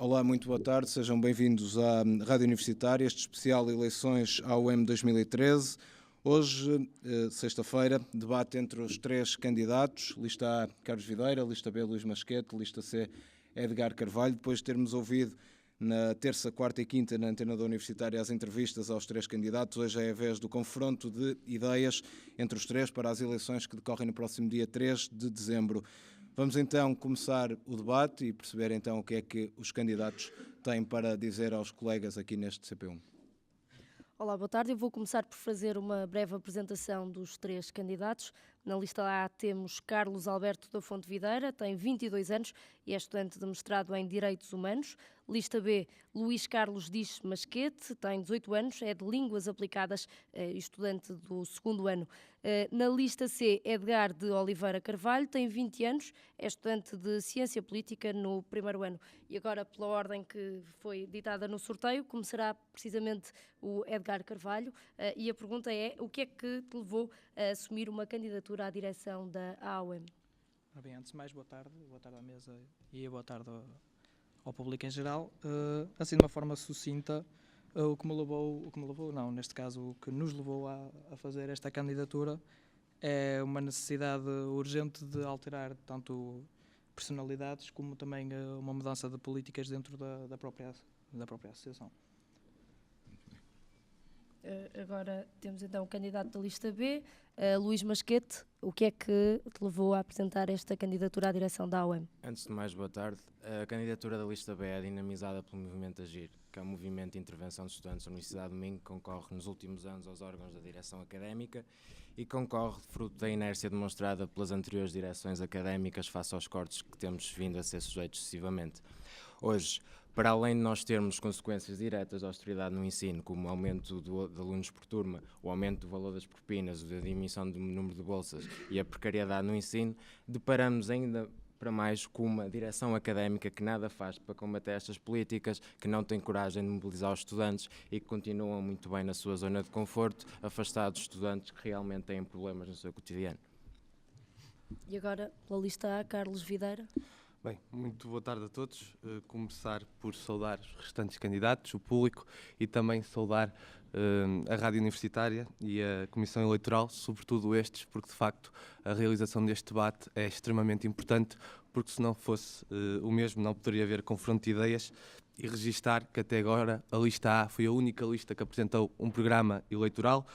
Olá, muito boa tarde, sejam bem-vindos à Rádio Universitária, este especial Eleições AOM 2013. Hoje, sexta-feira, debate entre os três candidatos, lista A, Carlos Videira, lista B, Luís Masquete, lista C, Edgar Carvalho. Depois de termos ouvido na terça, quarta e quinta na Antena da Universitária as entrevistas aos três candidatos, hoje é a vez do confronto de ideias entre os três para as eleições que decorrem no próximo dia 3 de dezembro. Vamos então começar o debate e perceber então o que é que os candidatos têm para dizer aos colegas aqui neste CP1. Olá, boa tarde. Eu vou começar por fazer uma breve apresentação dos três candidatos. Na lista A temos Carlos Alberto da Fonte Videira, tem 22 anos e é estudante de mestrado em Direitos Humanos. Lista B, Luís Carlos Dias Masquete, tem 18 anos, é de Línguas Aplicadas e estudante do segundo ano. Na lista C, Edgar de Oliveira Carvalho, tem 20 anos, é estudante de Ciência Política no primeiro ano. E agora, pela ordem que foi ditada no sorteio, começará precisamente o Edgar Carvalho. E a pergunta é, o que é que te levou a assumir uma candidatura à direção da AOM? Bem, antes de mais, boa tarde à mesa e boa tarde ao público em geral. Assim, de uma forma sucinta, o que nos levou a fazer esta candidatura é uma necessidade urgente de alterar tanto personalidades como também uma mudança de políticas dentro da própria associação. Agora temos então o candidato da lista B, Luís Masquete. O que é que te levou a apresentar esta candidatura à direção da AOM? Antes de mais, boa tarde. A candidatura da lista B é dinamizada pelo Movimento Agir, que é um movimento de intervenção de estudantes da Universidade de Minho que concorre nos últimos anos aos órgãos da direção académica e concorre fruto da inércia demonstrada pelas anteriores direções académicas face aos cortes que temos vindo a ser sujeitos sucessivamente. Hoje, para além de nós termos consequências diretas da austeridade no ensino, como o aumento de alunos por turma, o aumento do valor das propinas, a diminuição do número de bolsas e a precariedade no ensino, deparamos ainda para mais com uma direção académica que nada faz para combater estas políticas, que não tem coragem de mobilizar os estudantes e que continuam muito bem na sua zona de conforto, afastados de estudantes que realmente têm problemas no seu cotidiano. E agora, pela lista A, Carlos Videira. Bem, muito boa tarde a todos. Começar por saudar os restantes candidatos, o público e também saudar a Rádio Universitária e a Comissão Eleitoral, sobretudo estes, porque de facto a realização deste debate é extremamente importante, porque se não fosse o mesmo não poderia haver confronto de ideias. E registar que até agora a lista A foi a única lista que apresentou um programa eleitoral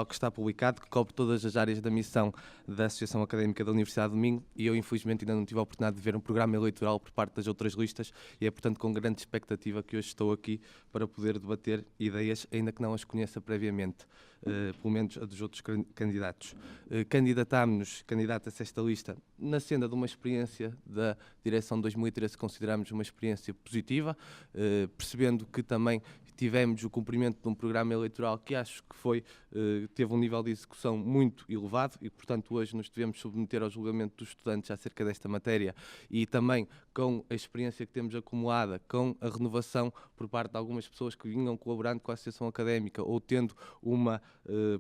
que está publicado, que cobre todas as áreas da missão da Associação Académica da Universidade de Minho, e eu infelizmente ainda não tive a oportunidade de ver um programa eleitoral por parte das outras listas e é portanto com grande expectativa que hoje estou aqui para poder debater ideias, ainda que não as conheça previamente, pelo menos a dos outros candidatos. Candidatas a esta lista na senda de uma experiência da direção de 2013 que consideramos uma experiência positiva, percebendo que também tivemos o cumprimento de um programa eleitoral que acho que teve um nível de execução muito elevado e, portanto, hoje nos devemos submeter ao julgamento dos estudantes acerca desta matéria e também com a experiência que temos acumulada, com a renovação por parte de algumas pessoas que vinham colaborando com a Associação Académica ou tendo uma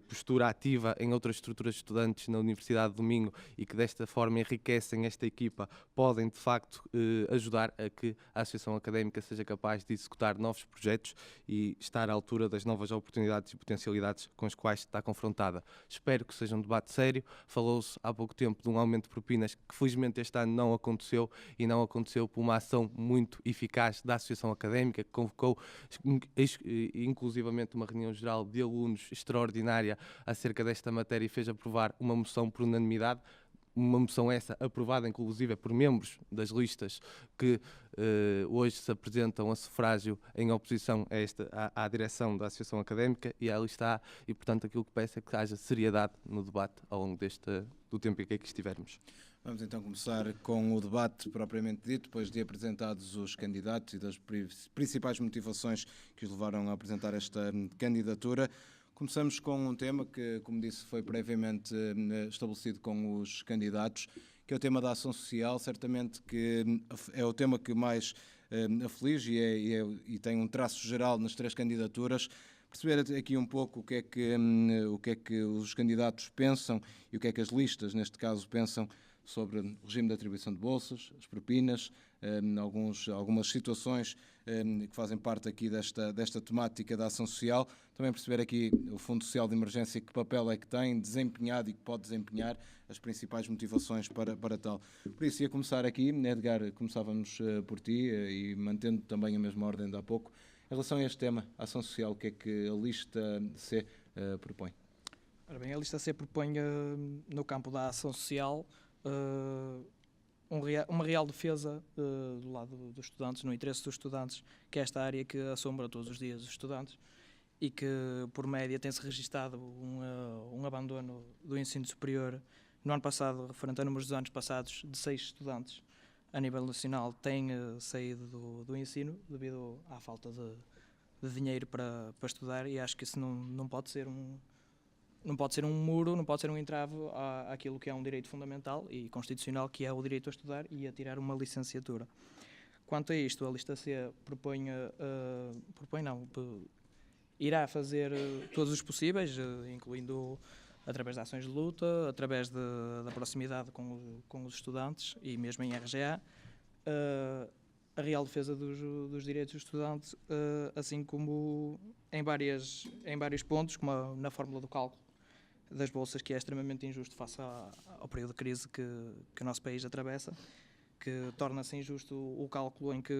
postura ativa em outras estruturas de estudantes na Universidade do Minho e que desta forma enriquecem esta equipa, podem de facto ajudar a que a Associação Académica seja capaz de executar novos projetos e estar à altura das novas oportunidades e potencialidades com as quais está confrontada. Espero que seja um debate sério. Falou-se há pouco tempo de um aumento de propinas que felizmente este ano não aconteceu e não aconteceu por uma ação muito eficaz da Associação Académica que convocou inclusivamente uma reunião geral de alunos extraordinária acerca desta matéria e fez aprovar uma moção por unanimidade. Uma moção essa aprovada inclusive por membros das listas que hoje se apresentam a sufrágio em oposição à direção da Associação Académica e à lista A e, portanto, aquilo que peço é que haja seriedade no debate ao longo do tempo em que aqui estivermos. Vamos então começar com o debate propriamente dito, depois de apresentados os candidatos e das principais motivações que os levaram a apresentar esta candidatura. Começamos com um tema que, como disse, foi previamente estabelecido com os candidatos, que é o tema da ação social. Certamente que é o tema que mais aflige e tem um traço geral nas três candidaturas. Perceber aqui um pouco o que é que os candidatos pensam e o que é que as listas, neste caso, pensam sobre o regime de atribuição de bolsas, as propinas, algumas situações que fazem parte aqui desta temática da ação social. Também perceber aqui o Fundo Social de Emergência, que papel é que tem desempenhado e que pode desempenhar, as principais motivações para tal. Por isso, ia começar aqui, Edgar, começávamos por ti e mantendo também a mesma ordem de há pouco. Em relação a este tema, a ação social, o que é que a lista C propõe? Ora bem, a lista C propõe no campo da ação social uma real defesa do lado dos estudantes, no interesse dos estudantes, que é esta área que assombra todos os dias os estudantes e que, por média, tem-se registado um abandono do ensino superior. No ano passado, referente a números dos anos passados, de 6 estudantes a nível nacional têm saído do ensino devido à falta de dinheiro para estudar, e acho que isso não pode ser um muro, não pode ser um entrave àquilo que é um direito fundamental e constitucional, que é o direito a estudar e a tirar uma licenciatura. Quanto a isto, a lista C irá fazer todos os possíveis, incluindo através de ações de luta, através da proximidade com os estudantes e mesmo em RGA, a real defesa dos direitos dos estudantes, assim como em vários pontos, como na fórmula do cálculo das bolsas, que é extremamente injusto face ao período de crise que o nosso país atravessa, que torna-se injusto o cálculo em que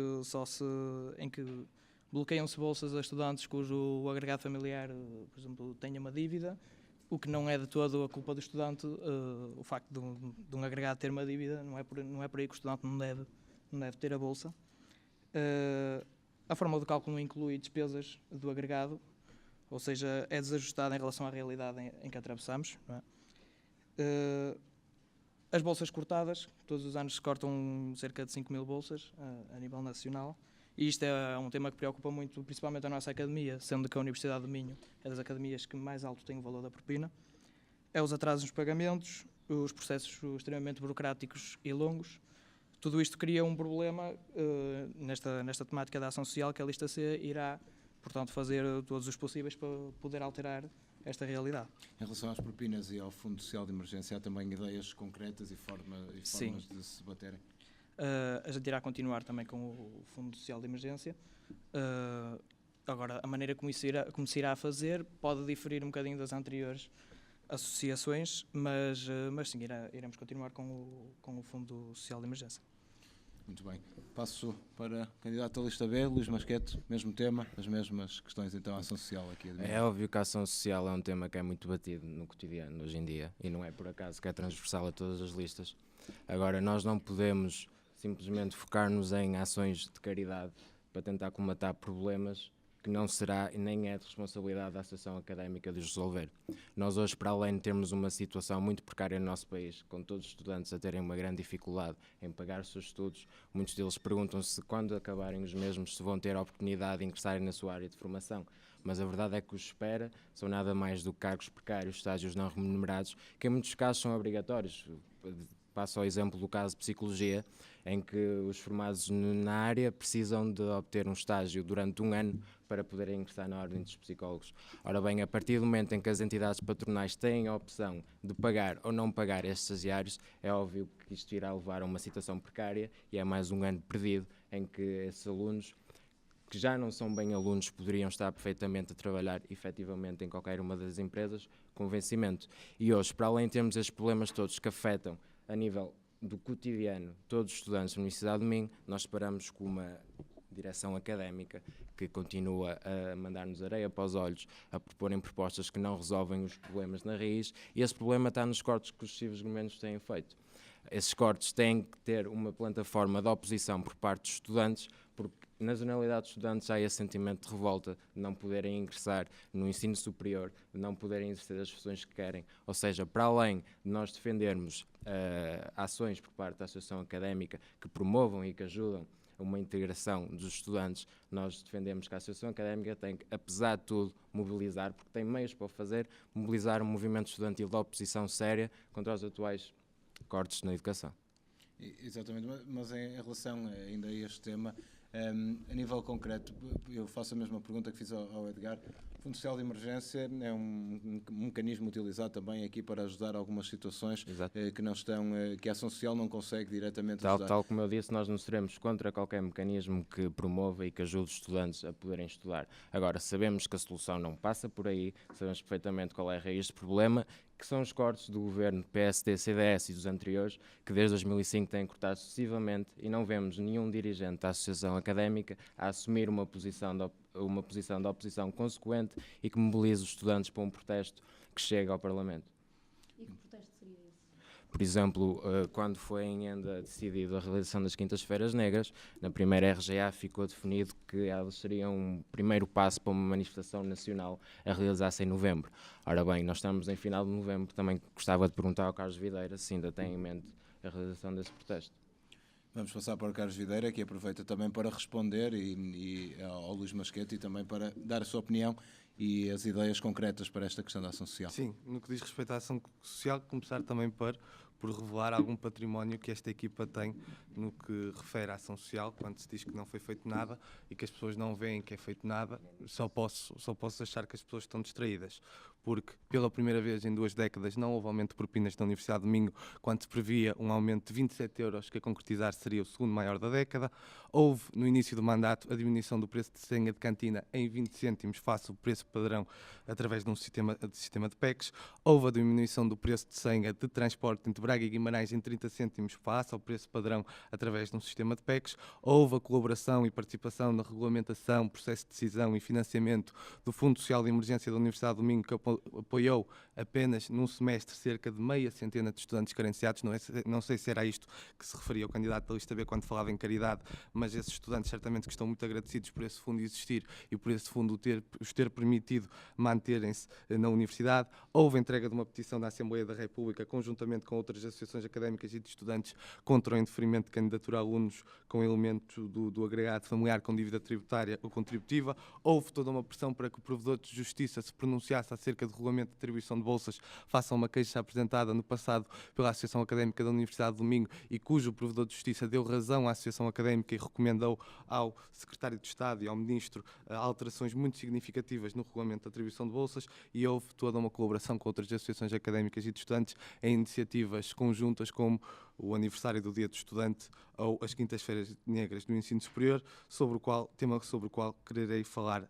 bloqueiam-se bolsas a estudantes cujo agregado familiar, por exemplo, tenha uma dívida, o que não é de todo a culpa do estudante. O facto de um agregado ter uma dívida não é por aí que o estudante não deve ter a bolsa. A fórmula de cálculo não inclui despesas do agregado, ou seja, é desajustada em relação à realidade em que atravessamos. Não é? As bolsas cortadas, todos os anos se cortam cerca de 5.000 bolsas a nível nacional, e isto é um tema que preocupa muito, principalmente a nossa academia, sendo que a Universidade de Minho é das academias que mais alto tem o valor da propina. É os atrasos nos pagamentos, os processos extremamente burocráticos e longos. Tudo isto cria um problema nesta temática da ação social, que a lista C irá, portanto, fazer todos os possíveis para poder alterar esta realidade. Em relação às propinas e ao Fundo Social de Emergência, há também ideias concretas e formas de se baterem? A gente irá continuar também com o Fundo Social de Emergência. Agora, a maneira como se irá fazer pode diferir um bocadinho das anteriores associações, mas sim, iremos continuar com o Fundo Social de Emergência. Muito bem. Passo para o candidato da lista B, Luís Masquete, mesmo tema, as mesmas questões então, a ação social aqui. É óbvio que a ação social é um tema que é muito batido no cotidiano hoje em dia e não é por acaso que é transversal a todas as listas. Agora, nós não podemos simplesmente focar-nos em ações de caridade para tentar comatar problemas que não será e nem é de responsabilidade da Associação Académica de os resolver. Nós hoje, para além de termos uma situação muito precária no nosso país, com todos os estudantes a terem uma grande dificuldade em pagar os seus estudos, muitos deles perguntam-se quando acabarem os mesmos se vão ter a oportunidade de ingressarem na sua área de formação. Mas a verdade é que os espera são nada mais do que cargos precários, estágios não remunerados, que em muitos casos são obrigatórios. Passo ao exemplo do caso de Psicologia, em que os formados na área precisam de obter um estágio durante um ano para poderem ingressar na ordem dos psicólogos. Ora bem, a partir do momento em que as entidades patronais têm a opção de pagar ou não pagar estes estagiários, é óbvio que isto irá levar a uma situação precária e é mais um ano perdido em que esses alunos, que já não são bem alunos, poderiam estar perfeitamente a trabalhar efetivamente em qualquer uma das empresas com vencimento. E hoje, para além de termos estes problemas todos que afetam a nível do cotidiano todos os estudantes da Universidade de Minho, nós esperamos que uma direção académica que continua a mandar-nos areia para os olhos, a proporem propostas que não resolvem os problemas na raiz, e esse problema está nos cortes que os sucessivos governos têm feito. Esses cortes têm que ter uma plataforma de oposição por parte dos estudantes, porque na generalidade dos estudantes há esse sentimento de revolta de não poderem ingressar no ensino superior, de não poderem exercer as funções que querem. Ou seja, para além de nós defendermos ações por parte da Associação Académica que promovam e que ajudam a uma integração dos estudantes, nós defendemos que a Associação Académica tem que, apesar de tudo, mobilizar, porque tem meios para o fazer, mobilizar um movimento estudantil de oposição séria contra os atuais cortes na educação. Exatamente, mas em relação ainda a este tema, A nível concreto, eu faço a mesma pergunta que fiz ao Edgar. O Fundo Social de Emergência é um mecanismo utilizado também aqui para ajudar algumas situações que não estão, que a ação social não consegue diretamente ajudar. Tal como eu disse, nós não seremos contra qualquer mecanismo que promova e que ajude os estudantes a poderem estudar. Agora, sabemos que a solução não passa por aí, sabemos perfeitamente qual é a raiz do problema, que são os cortes do governo PSD, CDS e dos anteriores, que desde 2005 têm cortado sucessivamente, e não vemos nenhum dirigente da associação académica a assumir uma posição de oposição consequente e que mobilize os estudantes para um protesto que chegue ao Parlamento. E que protesto seria esse? Por exemplo, quando foi em Enda decidido a realização das Quintas-Feiras Negras, na primeira RGA ficou definido que elas seriam um primeiro passo para uma manifestação nacional a realizar-se em novembro. Ora bem, nós estamos em final de novembro, também gostava de perguntar ao Carlos Videira se ainda tem em mente a realização desse protesto. Vamos passar para o Carlos Videira, que aproveita também para responder e ao Luís Masquete e também para dar a sua opinião e as ideias concretas para esta questão da ação social. Sim, no que diz respeito à ação social, começar também por revelar algum património que esta equipa tem no que refere à ação social, quando se diz que não foi feito nada e que as pessoas não veem que é feito nada, só posso achar que as pessoas estão distraídas, porque pela primeira vez em 2 décadas não houve aumento de propinas da Universidade de Minho, quando se previa um aumento de 27 euros, que a concretizar seria o segundo maior da década. Houve, no início do mandato, a diminuição do preço de senha de cantina em 20 cêntimos face ao preço padrão através de um sistema de PECs. Houve a diminuição do preço de senha de transporte entre Braga e Guimarães em 30 cêntimos face ao preço padrão através de um sistema de PECs. Houve a colaboração e participação na regulamentação, processo de decisão e financiamento do Fundo Social de Emergência da Universidade do Minho, que apoiou apenas num semestre cerca de meia centena de estudantes carenciados. Não sei se era isto que se referia ao candidato da lista B quando falava em caridade, mas esses estudantes certamente que estão muito agradecidos por esse fundo existir e por esse fundo os ter permitido manterem-se na universidade. Houve a entrega de uma petição na Assembleia da República, conjuntamente com outras associações académicas e de estudantes, contra o indeferimento de candidatura a alunos com elementos do agregado familiar com dívida tributária ou contributiva. Houve toda uma pressão para que o provedor de justiça se pronunciasse acerca do regulamento de atribuição de bolsas, face a uma queixa apresentada no passado pela Associação Académica da Universidade do Minho e cujo provedor de justiça deu razão à Associação Académica e recomendou ao Secretário de Estado e ao Ministro alterações muito significativas no regulamento de atribuição de bolsas, e houve toda uma colaboração com outras associações académicas e de estudantes em iniciativas conjuntas como o aniversário do Dia do Estudante ou as Quintas-Feiras Negras do Ensino Superior, tema sobre o qual quererei falar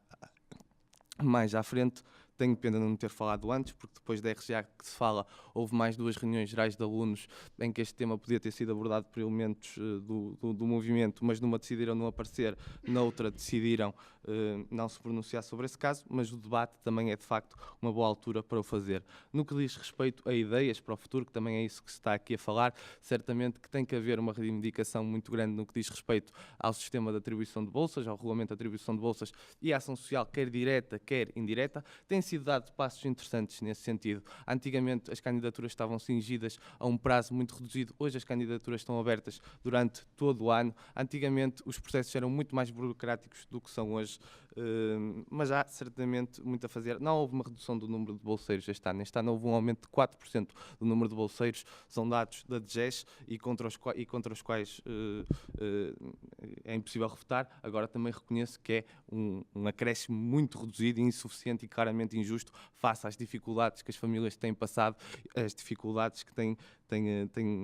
mais à frente. Tenho pena de não ter falado antes, porque depois da RGA que se fala, houve mais 2 reuniões gerais de alunos em que este tema podia ter sido abordado por elementos do movimento, mas numa decidiram não aparecer, noutra decidiram não se pronunciar sobre esse caso, mas o debate também é de facto uma boa altura para o fazer. No que diz respeito a ideias para o futuro, que também é isso que se está aqui a falar, certamente que tem que haver uma reivindicação muito grande no que diz respeito ao sistema de atribuição de bolsas, ao regulamento de atribuição de bolsas e à ação social, quer direta, quer indireta. Tem sido dado passos interessantes nesse sentido. Antigamente as candidaturas estavam cingidas a um prazo muito reduzido, hoje as candidaturas estão abertas durante todo o ano. Antigamente os processos eram muito mais burocráticos do que são hoje, mas há certamente muito a fazer. Não houve uma redução do número de bolseiros este ano. Este ano houve um aumento de 4% do número de bolseiros, são dados da DGES e contra os quais é impossível refutar. Agora também reconheço que é um acréscimo muito reduzido, insuficiente e claramente injusto face às dificuldades que as famílias têm passado, as dificuldades que têm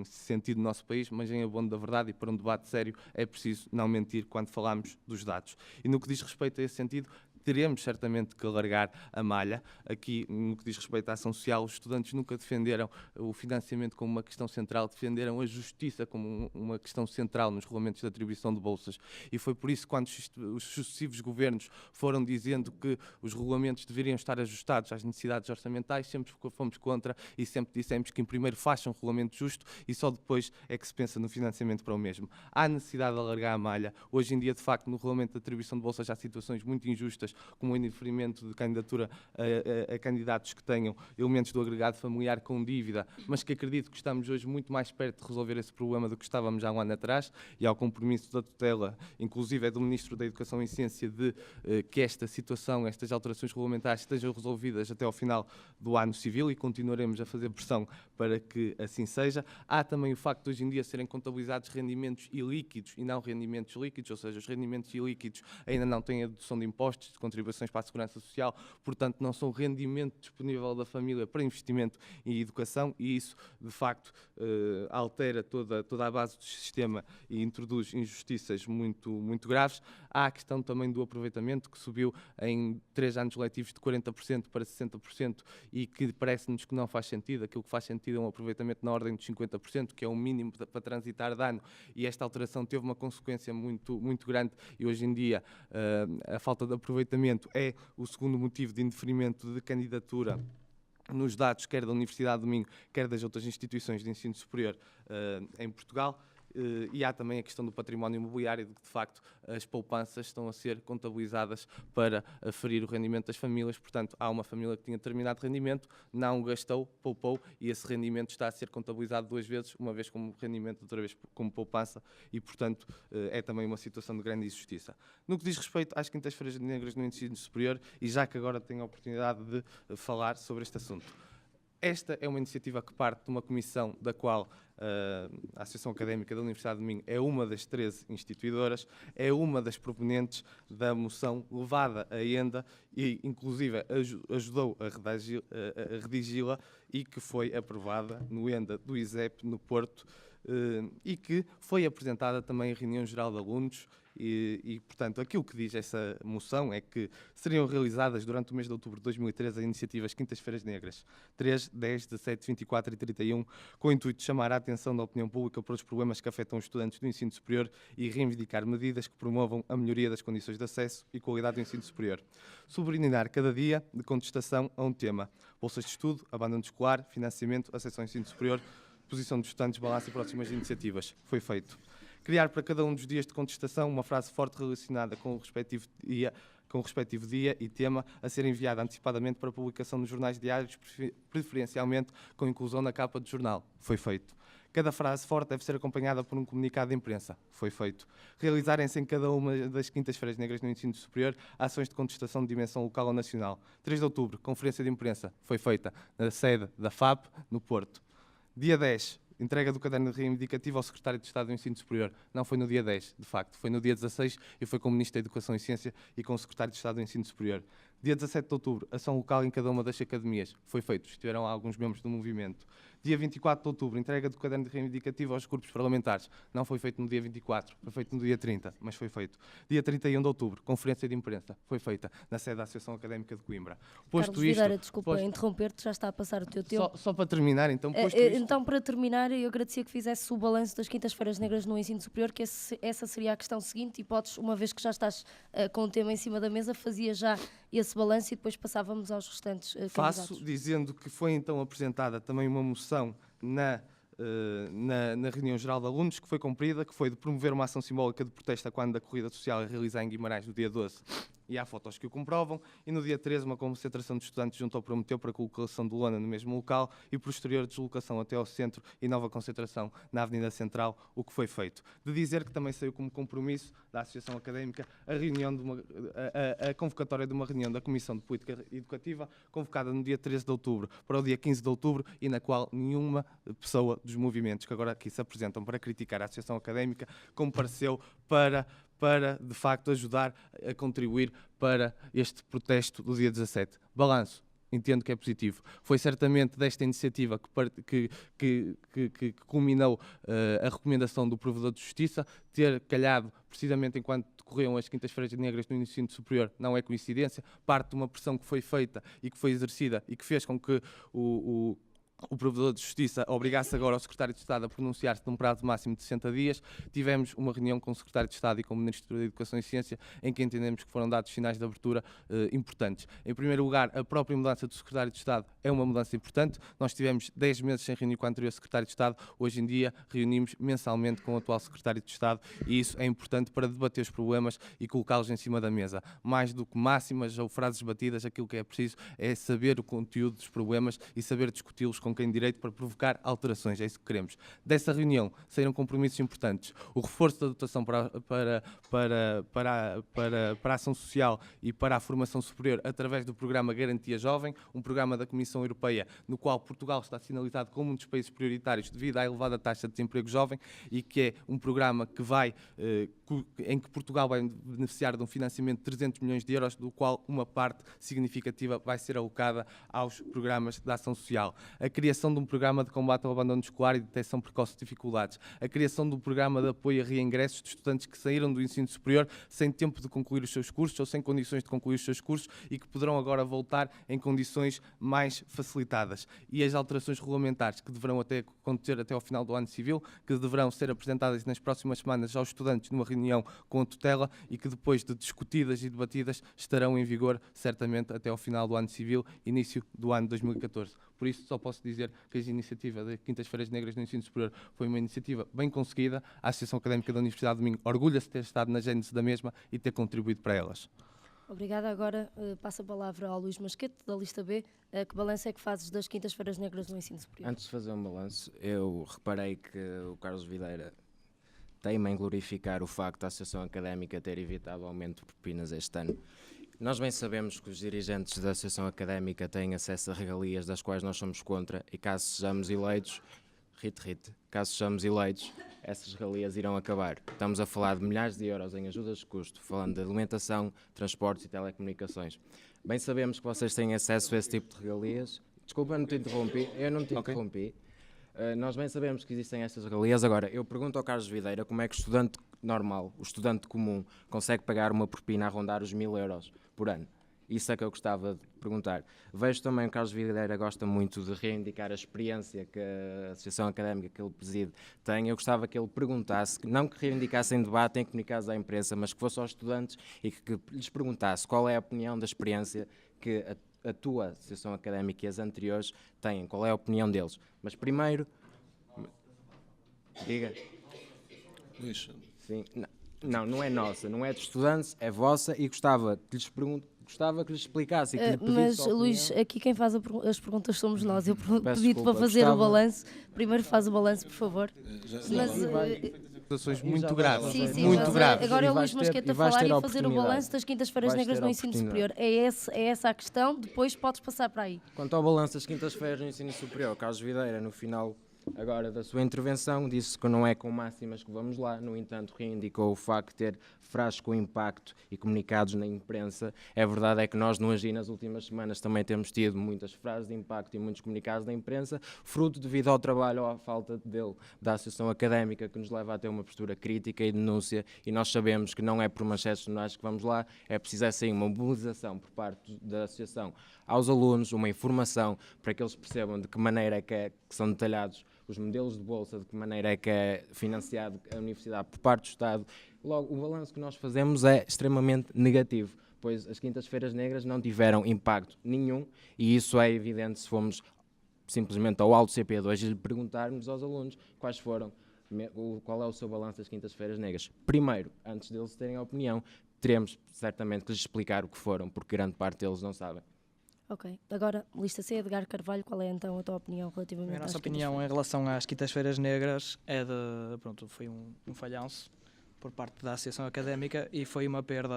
sentido no nosso país, mas em abono da verdade e para um debate sério é preciso não mentir quando falamos dos dados. E no que diz respeito a esse sentido, teremos certamente que alargar a malha. Aqui, no que diz respeito à ação social, os estudantes nunca defenderam o financiamento como uma questão central, defenderam a justiça como uma questão central nos regulamentos de atribuição de bolsas. E foi por isso que quando os sucessivos governos foram dizendo que os regulamentos deveriam estar ajustados às necessidades orçamentais, sempre fomos contra e sempre dissemos que em primeiro façam um regulamento justo e só depois é que se pensa no financiamento para o mesmo. Há necessidade de alargar a malha. Hoje em dia, de facto, no regulamento de atribuição de bolsas há situações muito injustas iniciativas, como o indeferimento de candidatura a candidatos que tenham elementos do agregado familiar com dívida, mas que acredito que estamos hoje muito mais perto de resolver esse problema do que estávamos há um ano atrás, e ao compromisso da tutela, inclusive é do Ministro da Educação e Ciência, de que esta situação, estas alterações regulamentares estejam resolvidas até ao final do ano civil, e continuaremos a fazer pressão para que assim seja. Há também o facto de hoje em dia serem contabilizados rendimentos ilíquidos e não rendimentos líquidos, ou seja, os rendimentos ilíquidos ainda não têm a dedução de impostos, de contribuições para a Segurança Social, portanto não são rendimento disponível da família para investimento em educação, e isso de facto altera toda a base do sistema e introduz injustiças muito graves. Há a questão também do aproveitamento, que subiu em 3 anos letivos de 40% para 60%, e que parece-nos que não faz sentido. Aquilo que faz sentido é um aproveitamento na ordem de 50%, que é o mínimo para transitar de ano, e esta alteração teve uma consequência muito grande, e hoje em dia a falta de aproveitamento é o segundo motivo de indeferimento de candidatura nos dados, quer da Universidade do Minho, quer das outras instituições de ensino superior em Portugal. E há também a questão do património imobiliário, de que de facto as poupanças estão a ser contabilizadas para aferir o rendimento das famílias. Portanto, há uma família que tinha determinado rendimento, não gastou, poupou, e esse rendimento está a ser contabilizado 2 vezes, uma vez como rendimento, outra vez como poupança, e portanto é também uma situação de grande injustiça. No que diz respeito às quintas-feiras negras no ensino superior, e já que agora tenho a oportunidade de falar sobre este assunto, esta é uma iniciativa que parte de uma comissão da qual a Associação Académica da Universidade de Minho é uma das 13 instituidoras, é uma das proponentes da moção levada à ENDA, e inclusive ajudou a redigi-la, e que foi aprovada no ENDA do ISEP no Porto, e que foi apresentada também em reunião geral de alunos. Portanto, aquilo que diz essa moção é que seriam realizadas durante o mês de outubro de 2013 as iniciativas Quintas-feiras Negras 3, 10, 17, 24 e 31, com o intuito de chamar a atenção da opinião pública para os problemas que afetam os estudantes do ensino superior e reivindicar medidas que promovam a melhoria das condições de acesso e qualidade do ensino superior. Subliminar cada dia de contestação a um tema: bolsas de estudo, abandono escolar, financiamento, acesso ao ensino superior, posição dos estudantes, balanço e próximas iniciativas. Foi feito. Criar para cada um dos dias de contestação uma frase forte relacionada com o respectivo dia e tema, a ser enviada antecipadamente para publicação nos jornais diários, preferencialmente com inclusão na capa do jornal. Foi feito. Cada frase forte deve ser acompanhada por um comunicado de imprensa. Foi feito. Realizarem-se em cada uma das quintas-feiras negras no ensino superior ações de contestação de dimensão local ou nacional. 3 de outubro, conferência de imprensa. Foi feita na sede da FAP, no Porto. Dia 10, entrega do caderno reivindicativo ao Secretário de Estado do Ensino Superior. Não foi no dia 10, de facto, foi no dia 16, e foi com o Ministro da Educação e Ciência e com o Secretário de Estado do Ensino Superior. Dia 17 de outubro, ação local em cada uma das academias. Foi feito, estiveram lá alguns membros do movimento. Dia 24 de outubro, entrega do caderno reivindicativo aos grupos parlamentares. Não foi feito no dia 24, foi feito no dia 30, mas foi feito. Dia 31 de outubro, conferência de imprensa. Foi feita na sede da Associação Académica de Coimbra. Carlos Videira, desculpa interromper-te, já está a passar o teu tempo. Só para terminar, então, Então, para terminar, eu agradecia que fizesse o balanço das quintas-feiras negras no ensino superior, que essa seria a questão seguinte, e podes, uma vez que já estás com o tema em cima da mesa, fazia já esse balanço e depois passávamos aos restantes candidatos. Faço, dizendo que foi então apresentada também uma moção na reunião geral de alunos, que foi cumprida, que foi de promover uma ação simbólica de protesto a quando da corrida social a realizar em Guimarães no dia 12. E há fotos que o comprovam, e no dia 13 uma concentração de estudantes junto ao Prometeu para a colocação de lona no mesmo local e posterior deslocação até ao centro e nova concentração na Avenida Central, o que foi feito. De dizer que também saiu como compromisso da Associação Académica a convocatória de uma reunião da Comissão de Política Educativa, convocada no dia 13 de outubro para o dia 15 de outubro, e na qual nenhuma pessoa dos movimentos que agora aqui se apresentam para criticar a Associação Académica compareceu para de facto ajudar a contribuir para este protesto do dia 17. Balanço. Entendo que é positivo. Foi certamente desta iniciativa que culminou a recomendação do Provedor de Justiça. Ter calhado precisamente enquanto decorriam as quintas-feiras negras no ensino superior não é coincidência. Parte de uma pressão que foi feita e que foi exercida e que fez com que o Provedor de Justiça obrigasse agora o Secretário de Estado a pronunciar-se num prazo máximo de 60 dias. Tivemos uma reunião com o Secretário de Estado e com o Ministro da Educação e Ciência em que entendemos que foram dados sinais de abertura importantes. Em primeiro lugar, a própria mudança do Secretário de Estado é uma mudança importante. Nós tivemos 10 meses sem reunir com o anterior Secretário de Estado. Hoje em dia reunimos mensalmente com o atual Secretário de Estado e isso é importante para debater os problemas e colocá-los em cima da mesa. Mais do que máximas ou frases batidas, aquilo que é preciso é saber o conteúdo dos problemas e saber discuti-los com quem direito para provocar alterações, é isso que queremos. Dessa reunião saíram compromissos importantes, o reforço da dotação para a ação social e para a formação superior através do programa Garantia Jovem, um programa da Comissão Europeia no qual Portugal está sinalizado como um dos países prioritários devido à elevada taxa de desemprego jovem e que é um programa que em que Portugal vai beneficiar de um financiamento de 300 milhões de euros, do qual uma parte significativa vai ser alocada aos programas de ação social. A criação de um programa de combate ao abandono escolar e detecção precoce de dificuldades. A criação de um programa de apoio a reingressos de estudantes que saíram do ensino superior sem tempo de concluir os seus cursos ou sem condições de concluir os seus cursos e que poderão agora voltar em condições mais facilitadas. E as alterações regulamentares que deverão acontecer até ao final do ano civil, que deverão ser apresentadas nas próximas semanas aos estudantes numa reunião com a tutela e que depois de discutidas e debatidas estarão em vigor certamente até ao final do ano civil, início do ano 2014. Por isso, só posso dizer que a iniciativa de Quintas-Feiras Negras no Ensino Superior foi uma iniciativa bem conseguida. A Associação Académica da Universidade de Minho orgulha-se de ter estado na gênese da mesma e ter contribuído para elas. Obrigada. Agora passo a palavra ao Luís Masquete, da lista B. Que balanço é que fazes das Quintas-Feiras Negras no Ensino Superior? Antes de fazer um balanço, eu reparei que o Carlos Videira teima em glorificar o facto da Associação Académica ter evitado o aumento de propinas este ano. Nós bem sabemos que os dirigentes da Associação Académica têm acesso a regalias das quais nós somos contra e caso sejamos eleitos, caso sejamos eleitos, essas regalias irão acabar. Estamos a falar de milhares de euros em ajudas de custo, falando de alimentação, transportes e telecomunicações. Bem sabemos que vocês têm acesso a esse tipo de regalias. Desculpa, eu não te interrompi. Nós bem sabemos que existem essas regalias. Agora, eu pergunto ao Carlos Videira como é que o estudante normal, o estudante comum, consegue pagar uma propina a rondar os 1000 euros por ano. Isso é que eu gostava de perguntar. Vejo também que o Carlos Videira gosta muito de reivindicar a experiência que a Associação Académica que ele preside tem. Eu gostava que ele perguntasse, não que reivindicasse em debate, em comunicados à imprensa, mas que fosse aos estudantes e que lhes perguntasse qual é a opinião da experiência que a tua Associação Académica e as anteriores têm, qual é a opinião deles. Mas primeiro... Diga. Luís. Sim, não é nossa, não é de estudantes, é vossa e gostava que lhes explicasse e que lhe pedisse Mas, a opinião. Luís, aqui quem faz as perguntas somos nós. Eu pedi-te desculpa, para fazer o gostava- balanço. Primeiro faz o balanço, por favor. Situações E muito já graves, Sim, sim, muito mas graves. agora é o vais Luís Masquete ter- a e vais falar ter e a fazer o oportunidade. balanço das Quintas-Feiras Vais Negras ter no a Ensino oportunidade. Superior. É essa a questão, depois podes passar para aí. Quanto ao balanço das quintas-feiras no ensino superior, Carlos Videira, no final agora da sua intervenção, disse que não é com máximas que vamos lá, no entanto reivindicou o facto de ter frases com impacto e comunicados na imprensa. A verdade é que nós no AGI nas últimas semanas também temos tido muitas frases de impacto e muitos comunicados da imprensa, fruto devido ao trabalho ou à falta dele da Associação Académica, que nos leva a ter uma postura crítica e denúncia, e nós sabemos que não é por manchetes jornais que vamos lá, é preciso assim uma mobilização por parte da Associação aos alunos, uma informação para que eles percebam de que maneira é que são detalhados os modelos de bolsa, de que maneira é que é financiado a universidade por parte do Estado. Logo, o balanço que nós fazemos é extremamente negativo, pois as Quintas-Feiras Negras não tiveram impacto nenhum, e isso é evidente se formos simplesmente ao Alto CP2 e lhe perguntarmos aos alunos qual é o seu balanço das Quintas-Feiras Negras. Primeiro, antes deles terem a opinião, teremos certamente que lhes explicar o que foram, porque grande parte deles não sabem. Ok. Agora, lista C, Edgar Carvalho, qual é então a tua opinião relativamente A às nossa opinião em relação às Quintas-Feiras Negras é de, pronto, foi um falhanço por parte da Associação Académica e foi uma perda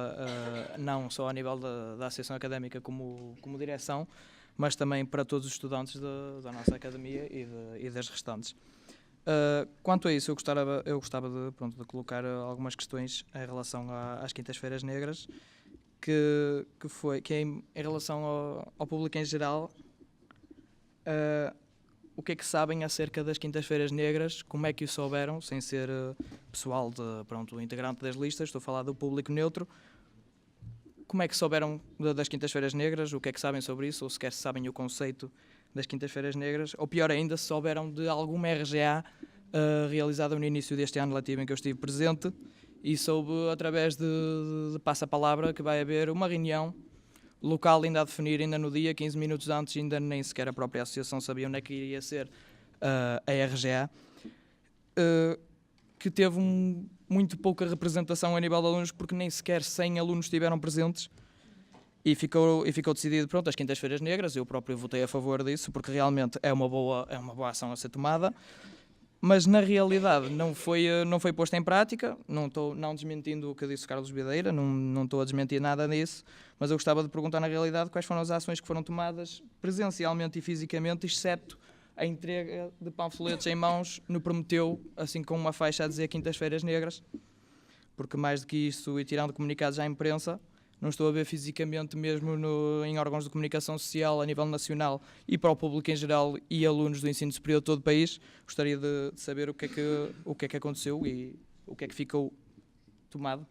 não só a nível da Associação Académica como direção, mas também para todos os estudantes da nossa academia e das restantes. Quanto a isso, eu gostava de colocar algumas questões em relação às Quintas-Feiras Negras, que é em relação ao público em geral. O que é que sabem acerca das Quintas-Feiras Negras, como é que o souberam, sem ser pessoal integrante das listas, estou a falar do público neutro. Como é que souberam das Quintas-Feiras Negras, o que é que sabem sobre isso, ou sequer sabem o conceito das Quintas-Feiras Negras, ou pior ainda, se souberam de alguma RGA realizada no início deste ano letivo em que eu estive presente, e soube através de passa-palavra que vai haver uma reunião local ainda a definir, ainda no dia, 15 minutos antes, ainda nem sequer a própria associação sabia onde é que iria ser a RGA, que teve muito pouca representação a nível de alunos, porque nem sequer 100 alunos estiveram presentes, e ficou decidido, pronto, as Quintas-Feiras Negras. Eu próprio votei a favor disso, porque realmente é uma boa ação a ser tomada, mas na realidade não foi posta em prática. Não estou desmentindo o que disse o Carlos Videira, não estou a desmentir nada disso, mas eu gostava de perguntar na realidade quais foram as ações que foram tomadas presencialmente e fisicamente, exceto a entrega de panfletos em mãos no Prometeu, assim com uma faixa a dizer Quintas-Feiras Negras, porque mais do que isso, e tirando comunicados à imprensa, não estou a ver fisicamente mesmo em órgãos de comunicação social a nível nacional e para o público em geral e alunos do ensino superior de todo o país. Gostaria de saber o que é que aconteceu e o que é que ficou tomado.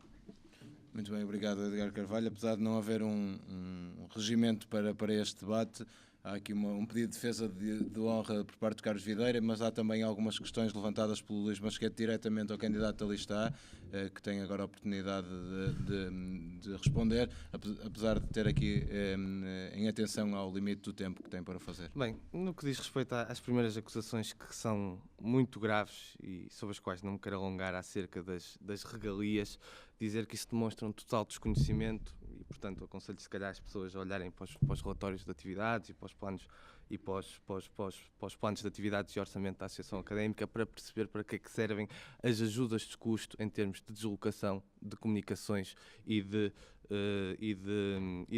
Muito bem, obrigado, Edgar Carvalho. Apesar de não haver um regimento para este debate, há aqui um pedido de defesa de honra por parte de Carlos Videira, mas há também algumas questões levantadas pelo Luís Masquete diretamente ao candidato da lista A, que tem agora a oportunidade de responder, apesar de ter aqui em atenção ao limite do tempo que tem para fazer. Bem, no que diz respeito às primeiras acusações, que são muito graves e sobre as quais não me quero alongar, acerca das regalias, dizer que isso demonstra um total desconhecimento e, portanto, aconselho se calhar as pessoas a olharem para os relatórios de atividades e para os planos para os planos de atividades e orçamento da Associação Académica, para perceber para que é que servem as ajudas de custo em termos de deslocação, de comunicações e de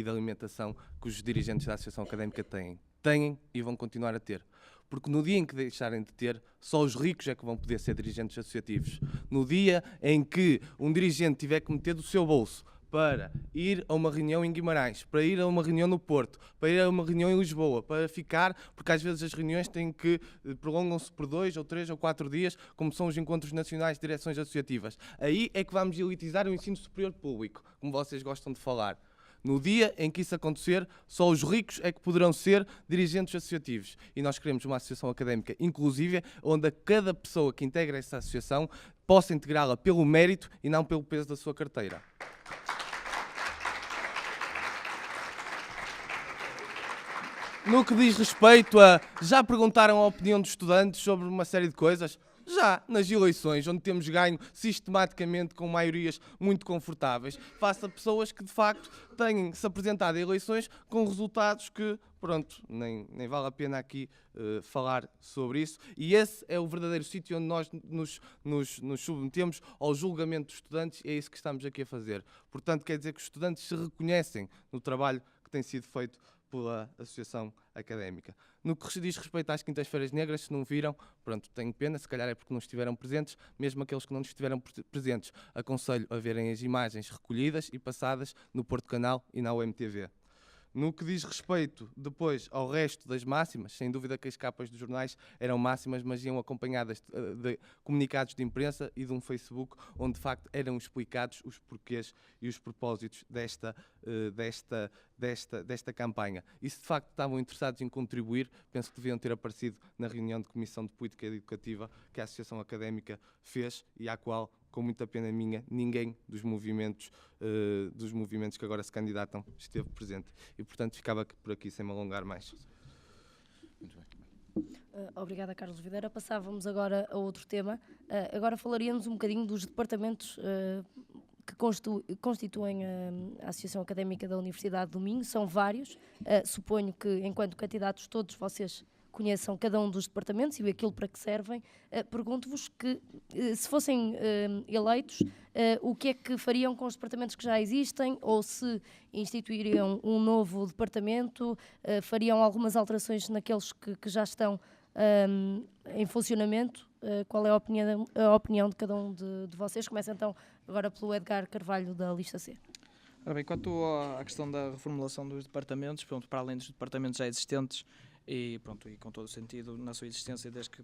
alimentação que os dirigentes da Associação Académica têm e vão continuar a ter. Porque no dia em que deixarem de ter, só os ricos é que vão poder ser dirigentes associativos. No dia em que um dirigente tiver que meter do seu bolso para ir a uma reunião em Guimarães, para ir a uma reunião no Porto, para ir a uma reunião em Lisboa, para ficar, porque às vezes as reuniões prolongam-se por 2 ou 3 ou 4 dias, como são os encontros nacionais de direções associativas. Aí é que vamos elitizar o ensino superior público, como vocês gostam de falar. No dia em que isso acontecer, só os ricos é que poderão ser dirigentes associativos. E nós queremos uma associação académica inclusiva, onde cada pessoa que integra essa associação possa integrá-la pelo mérito e não pelo peso da sua carteira. No que diz respeito a... Já perguntaram a opinião dos estudantes sobre uma série de coisas? Já nas eleições, onde temos ganho sistematicamente com maiorias muito confortáveis, face a pessoas que de facto têm-se apresentado a eleições com resultados que, pronto, nem vale a pena aqui falar sobre isso. E esse é o verdadeiro sítio onde nós nos submetemos ao julgamento dos estudantes, e é isso que estamos aqui a fazer. Portanto, quer dizer que os estudantes se reconhecem no trabalho que tem sido feito pela Associação Académica. No que diz respeito às Quintas-Feiras Negras, se não viram, pronto, tenho pena, se calhar é porque não estiveram presentes, mesmo aqueles que não estiveram presentes, aconselho a verem as imagens recolhidas e passadas no Porto Canal e na UMTV. No que diz respeito depois ao resto das máximas, sem dúvida que as capas dos jornais eram máximas, mas iam acompanhadas de comunicados de imprensa e de um Facebook onde de facto eram explicados os porquês e os propósitos desta campanha. E se de facto estavam interessados em contribuir, penso que deviam ter aparecido na reunião de Comissão de Política Educativa que a Associação Académica fez e à qual, com muita pena minha, ninguém dos movimentos que agora se candidatam esteve presente. E, portanto, ficava por aqui sem me alongar mais. Muito bem. Obrigada, Carlos Videira. Passávamos agora a outro tema. Agora falaríamos um bocadinho dos departamentos que constituem a Associação Académica da Universidade do Minho. São vários. Suponho que, enquanto candidatos, todos vocês conheçam cada um dos departamentos e aquilo para que servem. Pergunto-vos que, se fossem eleitos, o que é que fariam com os departamentos que já existem, ou se instituiriam um novo departamento, fariam algumas alterações naqueles que já estão em funcionamento. Qual é a opinião de cada um de vocês? Começa então agora pelo Edgar Carvalho, da lista C. Ora bem, quanto à questão da reformulação dos departamentos, pronto, para além dos departamentos já existentes, e com todo o sentido na sua existência, desde que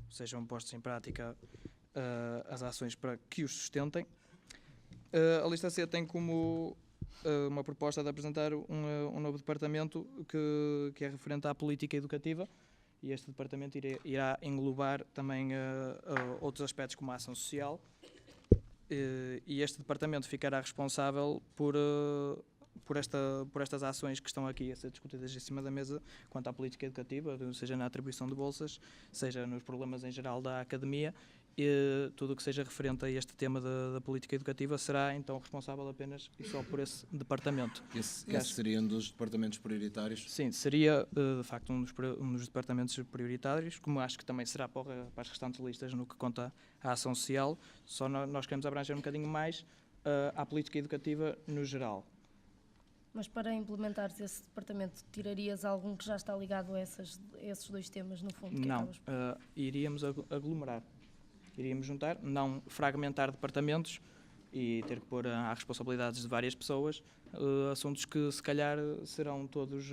sejam postos em prática as ações para que os sustentem. A lista C tem como uma proposta de apresentar um novo departamento que é referente à política educativa, e este departamento irá englobar também outros aspectos como a ação social, e este departamento ficará responsável por estas ações que estão aqui a ser discutidas em cima da mesa quanto à política educativa, seja na atribuição de bolsas, seja nos problemas em geral da academia. E tudo o que seja referente a este tema da política educativa será então responsável apenas e só por esse departamento. Esse seria um dos departamentos prioritários? Sim, seria de facto um dos departamentos prioritários, como acho que também será para as restantes listas no que conta à ação social, só nós queremos abranger um bocadinho mais à política educativa no geral. Mas para implementares esse departamento, tirarias algum que já está ligado a esses dois temas, no fundo? Não, iríamos aglomerar. Iríamos juntar, não fragmentar departamentos e ter que pôr à responsabilidades de várias pessoas assuntos que se calhar serão todos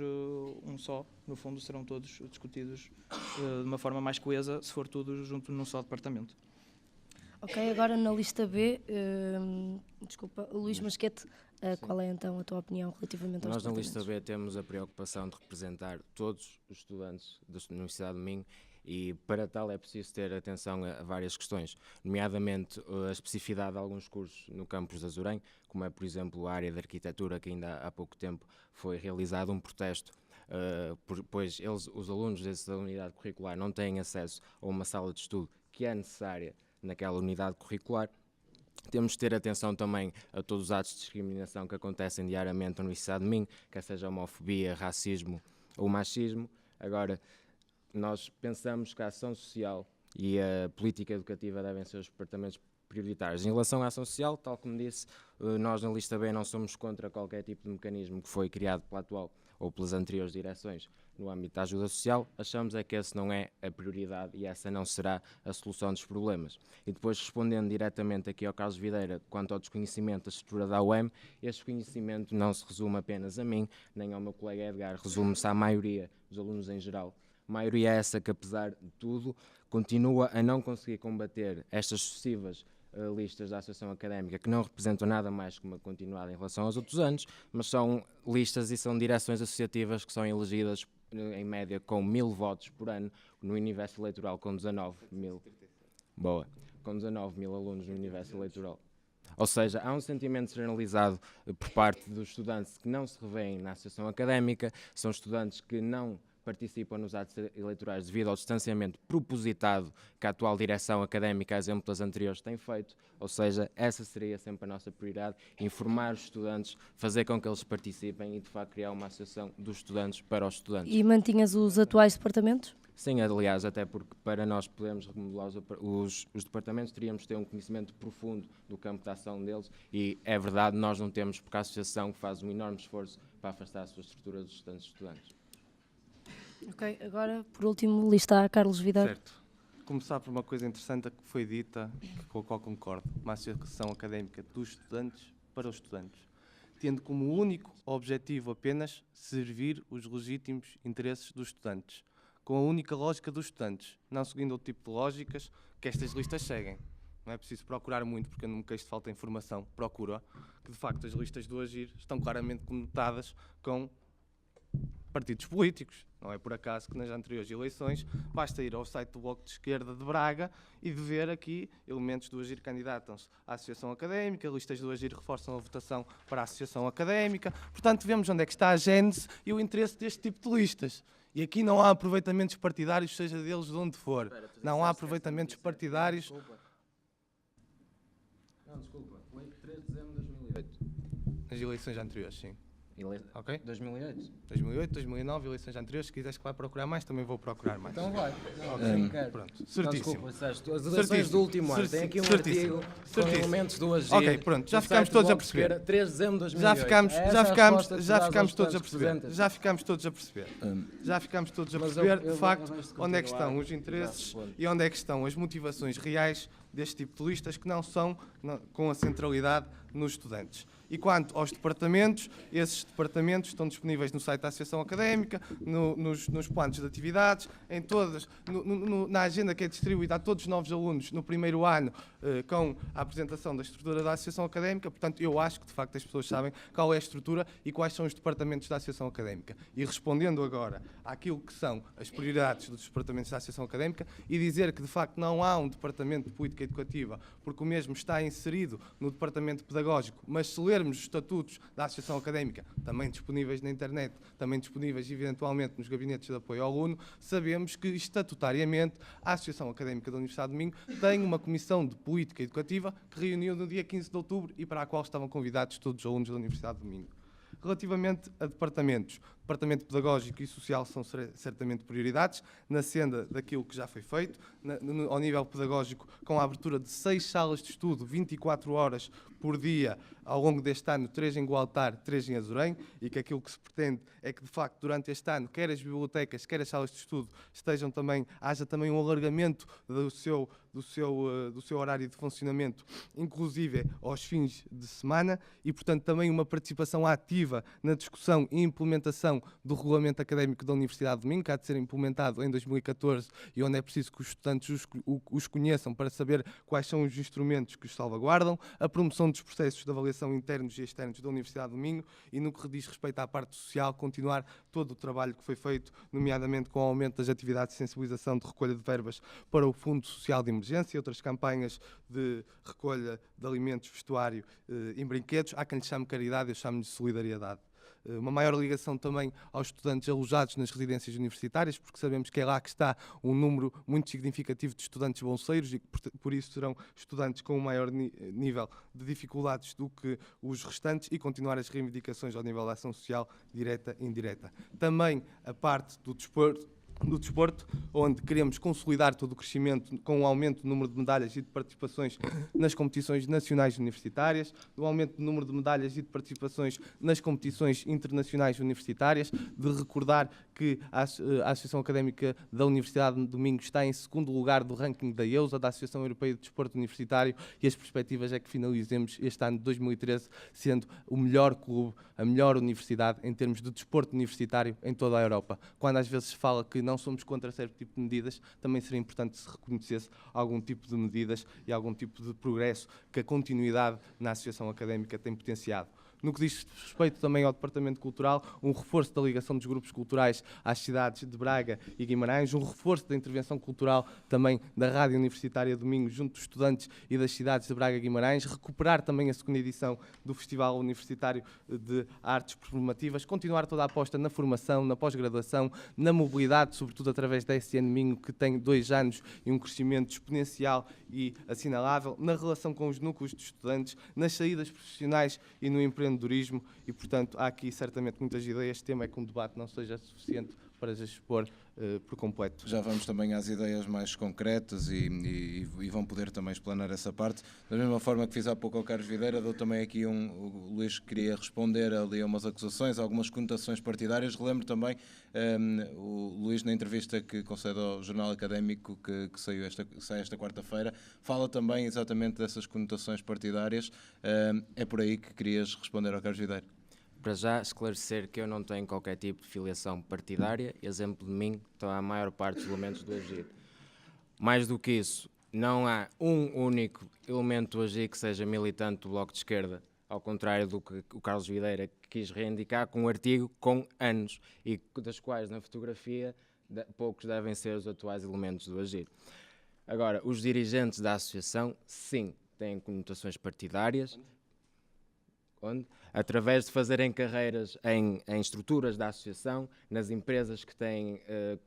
um só, no fundo serão todos discutidos de uma forma mais coesa se for tudo junto num só departamento. Ok, agora na lista B, desculpa, Luís Masquete, qual é então a tua opinião relativamente aos Nós na departamentos? lista B temos a preocupação de representar todos os estudantes da Universidade de Minho, e para tal é preciso ter atenção a várias questões, nomeadamente a especificidade de alguns cursos no campus de Azurém, como é, por exemplo, a área de arquitetura, que ainda há pouco tempo foi realizado um protesto, pois os alunos dessa unidade curricular não têm acesso a uma sala de estudo que é necessária naquela unidade curricular. Temos de ter atenção também a todos os atos de discriminação que acontecem diariamente na Universidade de Minho, quer seja homofobia, racismo ou machismo. Agora, nós pensamos que a ação social e a política educativa devem ser os departamentos prioritários. Em relação à ação social, tal como disse, nós na lista B não somos contra qualquer tipo de mecanismo que foi criado pela atual ou pelas anteriores direções no âmbito da ajuda social. Achamos é que esse não é a prioridade e essa não será a solução dos problemas. E depois, respondendo diretamente aqui ao Carlos Videira quanto ao desconhecimento da estrutura da UEM, este desconhecimento não se resume apenas a mim, nem ao meu colega Edgar, resume-se à maioria dos alunos em geral. A maioria é essa que, apesar de tudo, continua a não conseguir combater estas sucessivas listas da Associação Académica, que não representam nada mais que uma continuidade em relação aos outros anos, mas são listas e são direções associativas que são elegidas em média com 1000 votos por ano no universo eleitoral, com 19 mil. Boa. Com 19 mil alunos no universo eleitoral. Ou seja, há um sentimento generalizado por parte dos estudantes que não se revêem na Associação Académica, são estudantes que não participam nos atos eleitorais devido ao distanciamento propositado que a atual direção académica, a exemplo das anteriores, tem feito. Ou seja, essa seria sempre a nossa prioridade, informar os estudantes, fazer com que eles participem e, de facto, criar uma associação dos estudantes para os estudantes. E mantinhas os atuais departamentos? Sim, aliás, até porque para nós podermos remodelar os departamentos teríamos de ter um conhecimento profundo do campo de ação deles e é verdade, nós não temos, porque a associação faz um enorme esforço para afastar a sua estrutura dos restantes estudantes. Ok, agora por último lista A, Carlos Vidal. Certo. Começar por uma coisa interessante que foi dita, com a qual concordo, uma associação académica dos estudantes para os estudantes, tendo como único objetivo apenas servir os legítimos interesses dos estudantes, com a única lógica dos estudantes, não seguindo o tipo de lógicas que estas listas seguem. Não é preciso procurar muito, porque eu não me queixo de falta de informação, procura, que de facto as listas do Agir estão claramente conotadas com partidos políticos. Não é por acaso que nas anteriores eleições basta ir ao site do Bloco de Esquerda de Braga e de ver aqui elementos do Agir candidatam-se à Associação Académica, listas do Agir reforçam a votação para a Associação Académica. Portanto, vemos onde é que está a gênese e o interesse deste tipo de listas. E aqui não há aproveitamentos partidários, seja deles de onde for. Não há aproveitamentos partidários. Não, desculpa. Foi 3 de dezembro de 2008. Nas eleições anteriores, sim. Ok? 2008? 2008, 2009, eleições anteriores. Se quiseres que vá procurar mais, também vou procurar mais. Então vai. Pronto, Então, certíssimo. desculpa, Sérgio, as eleições do último ano, tem aqui um artigo com elementos do Agir. Ok, pronto, já ficámos todos a perceber. 3 de dezembro de 2008. Já ficámos todos a perceber. Já ficámos todos a perceber. Já ficámos todos a perceber, de facto, onde é que estão os interesses e onde é que estão as motivações reais deste tipo de listas que não são com a centralidade nos estudantes. E quanto aos departamentos, esses departamentos estão disponíveis no site da Associação Académica, nos planos de atividades, em todas, na agenda que é distribuída a todos os novos alunos no primeiro ano com a apresentação da estrutura da Associação Académica. Portanto, eu acho que, de facto, as pessoas sabem qual é a estrutura e quais são os departamentos da Associação Académica. E respondendo agora àquilo que são as prioridades dos departamentos da Associação Académica e dizer que, de facto, não há um departamento de política educativa, porque o mesmo está inserido no departamento pedagógico, mas se lermos os estatutos da Associação Académica, também disponíveis na internet, também disponíveis eventualmente nos gabinetes de apoio ao aluno, sabemos que estatutariamente a Associação Académica da Universidade de Minho tem uma comissão de política educativa que reuniu no dia 15 de outubro e para a qual estavam convidados todos os alunos da Universidade de Minho. Relativamente a departamentos, o departamento pedagógico e social são certamente prioridades, na senda daquilo que já foi feito, ao nível pedagógico, com a abertura de 6 salas de estudo, 24 horas por dia, ao longo deste ano, 3 em Gualtar, 3 em Azurém, e que aquilo que se pretende é que, de facto, durante este ano, quer as bibliotecas, quer as salas de estudo, haja também um alargamento do seu horário de funcionamento, inclusive aos fins de semana, e, portanto, também uma participação ativa na discussão e implementação do regulamento académico da Universidade de Minho, que há de ser implementado em 2014 e onde é preciso que os estudantes os conheçam para saber quais são os instrumentos que os salvaguardam, a promoção dos processos de avaliação internos e externos da Universidade de Minho e, no que diz respeito à parte social, continuar todo o trabalho que foi feito, nomeadamente com o aumento das atividades de sensibilização de recolha de verbas para o Fundo Social de Emergência e outras campanhas de recolha de alimentos, vestuário e brinquedos. Há quem lhe chame caridade, eu chamo-lhe solidariedade. Uma maior ligação também aos estudantes alojados nas residências universitárias, porque sabemos que é lá que está um número muito significativo de estudantes bolseiros e que, por isso, serão estudantes com um maior nível de dificuldades do que os restantes e continuar as reivindicações ao nível da ação social direta e indireta. Também a parte do desporto, onde queremos consolidar todo o crescimento com o aumento do número de medalhas e de participações nas competições nacionais universitárias, do aumento do número de medalhas e de participações nas competições internacionais universitárias, de recordar que a Associação Académica da Universidade de Minho está em segundo lugar do ranking da EUSA, da Associação Europeia de Desporto Universitário, e as perspectivas é que finalizemos este ano de 2013 sendo o melhor clube, a melhor universidade em termos de desporto universitário em toda a Europa. Quando às vezes se fala que não somos contra certo tipo de medidas, também seria importante se reconhecesse algum tipo de medidas e algum tipo de progresso que a continuidade na Associação Académica tem potenciado. No que diz respeito também ao Departamento Cultural, um reforço da ligação dos grupos culturais às cidades de Braga e Guimarães, um reforço da intervenção cultural também da Rádio Universitária de Minho junto dos estudantes e das cidades de Braga e Guimarães, recuperar também a segunda edição do Festival Universitário de Artes Performativas, continuar toda a aposta na formação, na pós-graduação, na mobilidade, sobretudo através da SN Minho, que tem 2 anos e um crescimento exponencial e assinalável, na relação com os núcleos de estudantes, nas saídas profissionais e no empreendedorismo e, portanto, há aqui certamente muitas ideias. Temo é que um debate não seja suficiente para as expor por completo. Já vamos também às ideias mais concretas e vão poder também explanar essa parte. Da mesma forma que fiz há pouco ao Carlos Videira, dou também aqui o Luís queria responder ali a umas acusações, algumas conotações partidárias. Relembro também o Luís, na entrevista que concede ao Jornal Académico que sai esta quarta-feira, fala também exatamente dessas conotações partidárias. É por aí que querias responder ao Carlos Videira. Para já esclarecer que eu não tenho qualquer tipo de filiação partidária, exemplo de mim, estão a maior parte dos elementos do AGIR. Mais do que isso, não há um único elemento do AGIR que seja militante do Bloco de Esquerda, ao contrário do que o Carlos Videira quis reivindicar com um artigo com anos e das quais na fotografia poucos devem ser os atuais elementos do AGIR. Agora, os dirigentes da associação, sim, têm conotações partidárias, através de fazerem carreiras em estruturas da associação, nas empresas que têm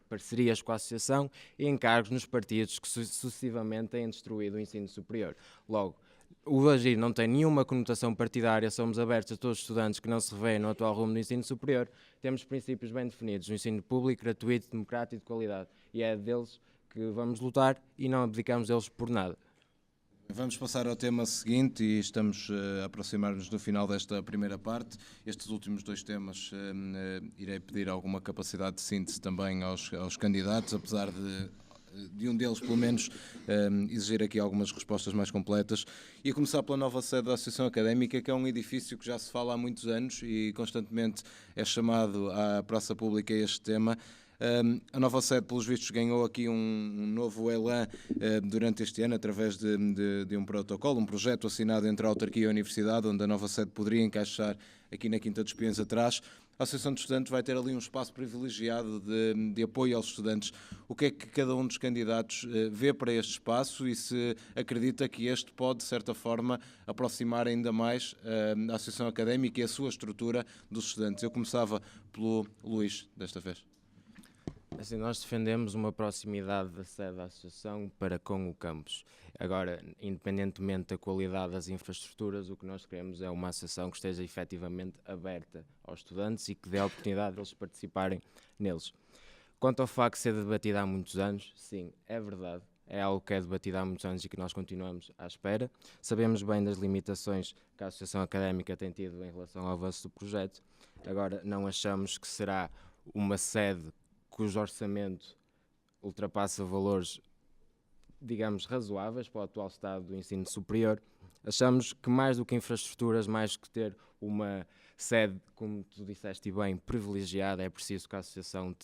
parcerias com a associação e em cargos nos partidos que sucessivamente têm destruído o ensino superior. Logo, o AGIR não tem nenhuma conotação partidária, somos abertos a todos os estudantes que não se revêem no atual rumo do ensino superior, temos princípios bem definidos, no ensino público, gratuito, democrático e de qualidade, e é deles que vamos lutar e não abdicamos deles por nada. Vamos passar ao tema seguinte e estamos a aproximar-nos do final desta primeira parte. Estes últimos 2 temas irei pedir alguma capacidade de síntese também aos candidatos, apesar de um deles, pelo menos, exigir aqui algumas respostas mais completas. E a começar pela nova sede da Associação Académica, que é um edifício que já se fala há muitos anos e constantemente é chamado à praça pública este tema. A nova sede, pelos vistos, ganhou aqui um novo elan durante este ano, através de um protocolo, um projeto assinado entre a autarquia e a universidade, onde a nova sede poderia encaixar aqui na Quinta dos Espiões atrás. A Associação de Estudantes vai ter ali um espaço privilegiado de apoio aos estudantes. O que é que cada um dos candidatos vê para este espaço e se acredita que este pode, de certa forma, aproximar ainda mais a Associação Académica e a sua estrutura dos estudantes? Eu começava pelo Luís, desta vez. Assim, nós defendemos uma proximidade da sede da Associação para com o campus. Agora, independentemente da qualidade das infraestruturas, o que nós queremos é uma associação que esteja efetivamente aberta aos estudantes e que dê a oportunidade de eles participarem neles. Quanto ao facto de ser debatido há muitos anos, sim, é verdade. É algo que é debatido há muitos anos e que nós continuamos à espera. Sabemos bem das limitações que a Associação Académica tem tido em relação ao avanço do projeto. Agora, não achamos que será uma sede cujo orçamento ultrapassa valores, digamos, razoáveis para o atual estado do ensino superior. Achamos que mais do que infraestruturas, mais que ter uma sede, como tu disseste bem, privilegiada, é preciso que a Associação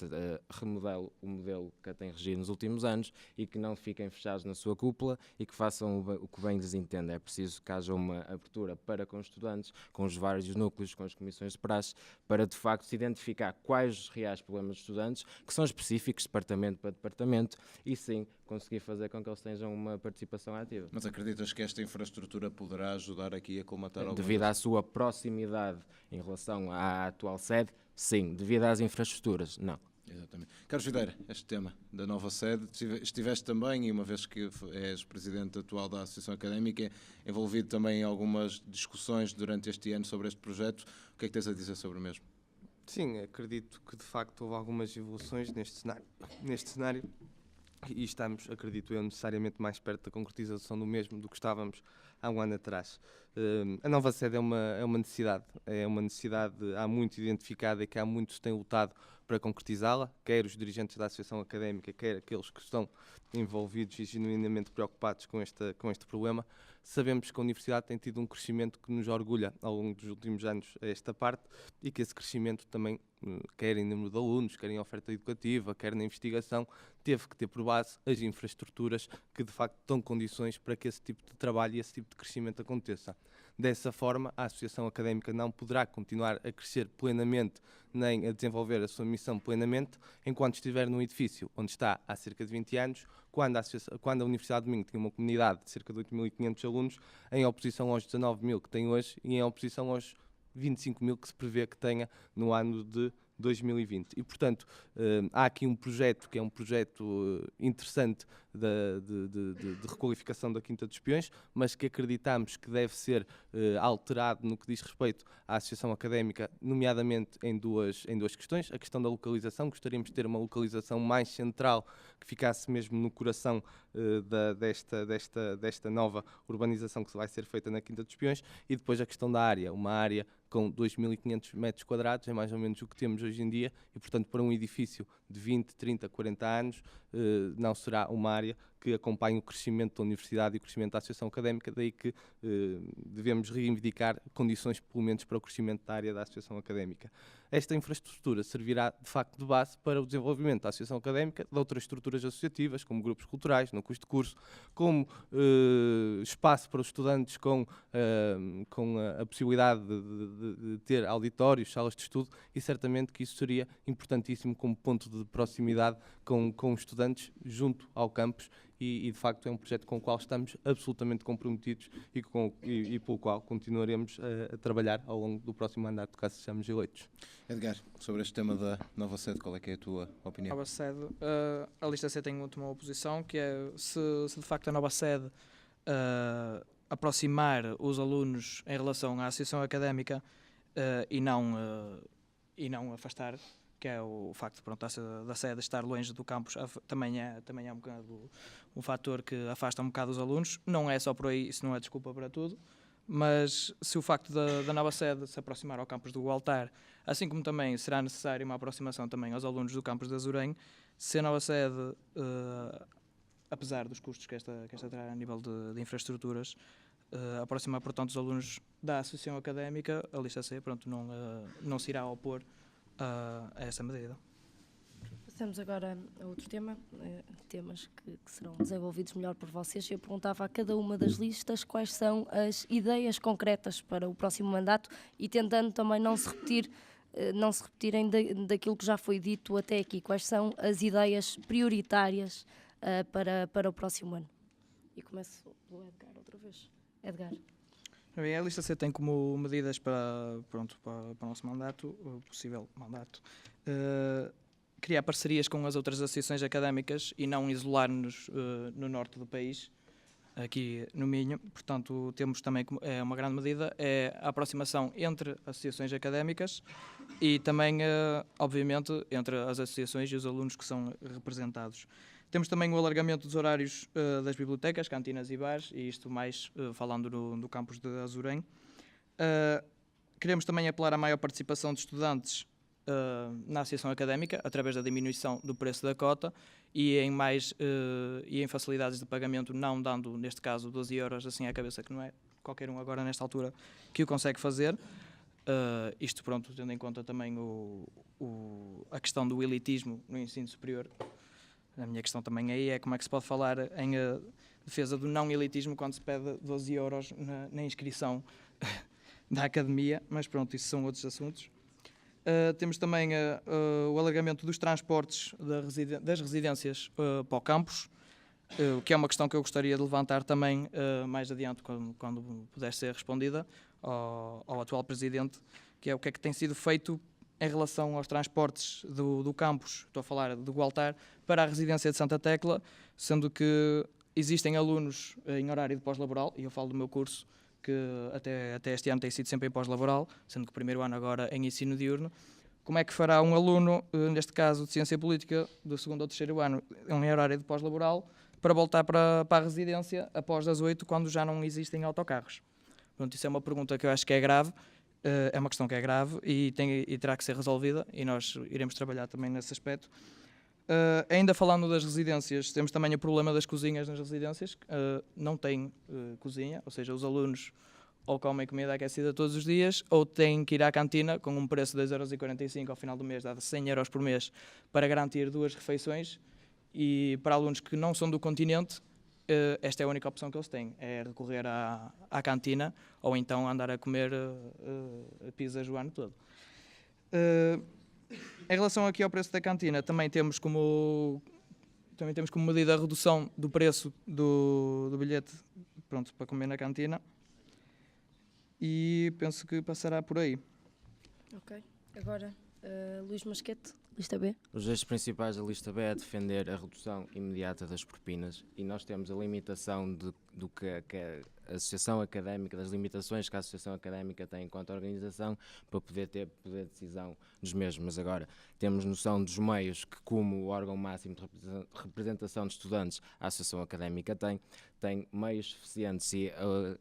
remodele o modelo que a tem regido nos últimos anos e que não fiquem fechados na sua cúpula e que façam o que bem lhes entenda. É preciso que haja uma abertura para com os estudantes, com os vários núcleos, com as comissões de praxe, para de facto se identificar quais os reais problemas dos estudantes, que são específicos, departamento para departamento, e sim conseguir fazer com que eles tenham uma participação ativa. Mas acreditas que esta infraestrutura poderá ajudar aqui a colmatar algumas... Devido à sua proximidade em relação à atual sede, sim. Devido às infraestruturas, não. Exatamente. Carlos Videira, este tema da nova sede, estiveste também, e uma vez que és presidente atual da Associação Académica, envolvido também em algumas discussões durante este ano sobre este projeto. O que é que tens a dizer sobre o mesmo? Sim, acredito que de facto houve algumas evoluções neste cenário e estamos, acredito eu, necessariamente mais perto da concretização do mesmo do que estávamos há um ano atrás. A nova sede é uma necessidade há muito identificada e que há muito se tem lutado para concretizá-la, quer os dirigentes da Associação Académica, quer aqueles que estão envolvidos e genuinamente preocupados com este problema. Sabemos que a Universidade tem tido um crescimento que nos orgulha ao longo dos últimos anos a esta parte e que esse crescimento também, quer em número de alunos, quer em oferta educativa, quer na investigação, teve que ter por base as infraestruturas que de facto dão condições para que esse tipo de trabalho e esse tipo de crescimento aconteça. Dessa forma, a Associação Académica não poderá continuar a crescer plenamente nem a desenvolver a sua missão plenamente enquanto estiver num edifício onde está há cerca de 20 anos, quando a Universidade de Minho tinha uma comunidade de cerca de 8.500 alunos, em oposição aos 19.000 que tem hoje e em oposição aos 25.000 que se prevê que tenha no ano de 2020. E, portanto, há aqui um projeto que é um projeto interessante de requalificação da Quinta dos Espiões, mas que acreditamos que deve ser alterado no que diz respeito à Associação Académica, nomeadamente em duas questões. A questão da localização, gostaríamos de ter uma localização mais central, que ficasse mesmo no coração desta nova urbanização que vai ser feita na Quinta dos Espiões, e depois a questão da área, uma área com 2.500 metros quadrados, é mais ou menos o que temos hoje em dia, e portanto para um edifício de 20, 30, 40 anos, não será uma área que acompanhe o crescimento da Universidade e o crescimento da Associação Académica, daí que devemos reivindicar condições pelo menos para o crescimento da área da Associação Académica. Esta infraestrutura servirá de facto de base para o desenvolvimento da Associação Académica, de outras estruturas associativas, como grupos culturais, núcleos de curso, como espaço para os estudantes com a possibilidade de ter auditórios, salas de estudo, e certamente que isso seria importantíssimo como ponto de proximidade com os estudantes junto ao campus e de facto é um projeto com o qual estamos absolutamente comprometidos e pelo qual continuaremos a trabalhar ao longo do próximo mandato, caso sejamos eleitos. Edgar, sobre este tema da nova sede, qual é que é a tua opinião? Nova sede, a lista C tem uma oposição, que é se de facto a nova sede aproximar os alunos em relação à Associação Académica e não afastar, que é o facto da sede estar longe do campus, também é um bocado um fator que afasta um bocado os alunos. Não é só por aí, isso não é desculpa para tudo, mas se o facto da nova sede se aproximar ao campus do Altar, assim como também será necessária uma aproximação também aos alunos do campus de Azurém, se a nova sede, apesar dos custos que esta terá a nível de infraestruturas, aproximar portanto os alunos da Associação Académica, a lista C não se irá opor a essa medida. Passamos agora a outro tema, temas que serão desenvolvidos melhor por vocês. Eu perguntava a cada uma das listas quais são as ideias concretas para o próximo mandato e tentando também não se repetirem daquilo que já foi dito até aqui. Quais são as ideias prioritárias para o próximo ano? E começo pelo Edgar outra vez. Edgar. Bem, a lista C tem como medidas para o nosso mandato, o possível mandato, criar parcerias com as outras associações académicas e não isolar-nos no norte do país, aqui no Minho. Portanto, temos também, uma grande medida, é a aproximação entre associações académicas e também, obviamente, entre as associações e os alunos que são representados. Temos também o alargamento dos horários das bibliotecas, cantinas e bares, e isto mais falando do campus de Azurém. Queremos também apelar à maior participação de estudantes na associação académica, através da diminuição do preço da cota e em facilidades de pagamento, não dando, neste caso, 12 euros assim à cabeça, que não é qualquer um agora, nesta altura, que o consegue fazer. Isto, tendo em conta também a questão do elitismo no ensino superior. A minha questão também aí é como é que se pode falar em defesa do não-elitismo quando se pede 12 euros na inscrição da academia, mas isso são outros assuntos. Temos também o alargamento dos transportes das residências para o campus, que é uma questão que eu gostaria de levantar também mais adiante, quando puder ser respondida ao atual Presidente, que é o que é que tem sido feito em relação aos transportes do campus, estou a falar do Gualtar, para a residência de Santa Tecla, sendo que existem alunos em horário de pós-laboral, e eu falo do meu curso, que até este ano tem sido sempre em pós-laboral, sendo que o primeiro ano agora em ensino diurno. Como é que fará um aluno, neste caso de Ciência Política, do segundo ou terceiro ano, em horário de pós-laboral, para voltar para a residência após as 8, quando já não existem autocarros? Isso é uma pergunta que eu acho que é grave, é uma questão que é grave e terá que ser resolvida, e nós iremos trabalhar também nesse aspecto. Ainda falando das residências, temos também o problema das cozinhas nas residências. Não tem cozinha, ou seja, os alunos ou comem comida aquecida todos os dias, ou têm que ir à cantina com um preço de 2,45 € ao final do mês, dá 100 € por mês, para garantir 2 refeições. E para alunos que não são do continente, esta é a única opção que eles têm, é recorrer à cantina ou então andar a comer pizzas o ano todo. Em relação aqui ao preço da cantina, também temos como medida a redução do preço do bilhete para comer na cantina, e penso que passará por aí. Ok. Agora, Luís Masquete, lista B. Os eixos principais da lista B é defender a redução imediata das propinas, e nós temos a limitação do que a Associação Académica, das limitações que a Associação Académica tem enquanto organização para poder ter poder de decisão dos mesmos. Mas agora temos noção dos meios que, como o órgão máximo de representação de estudantes, a Associação Académica tem meios suficientes, e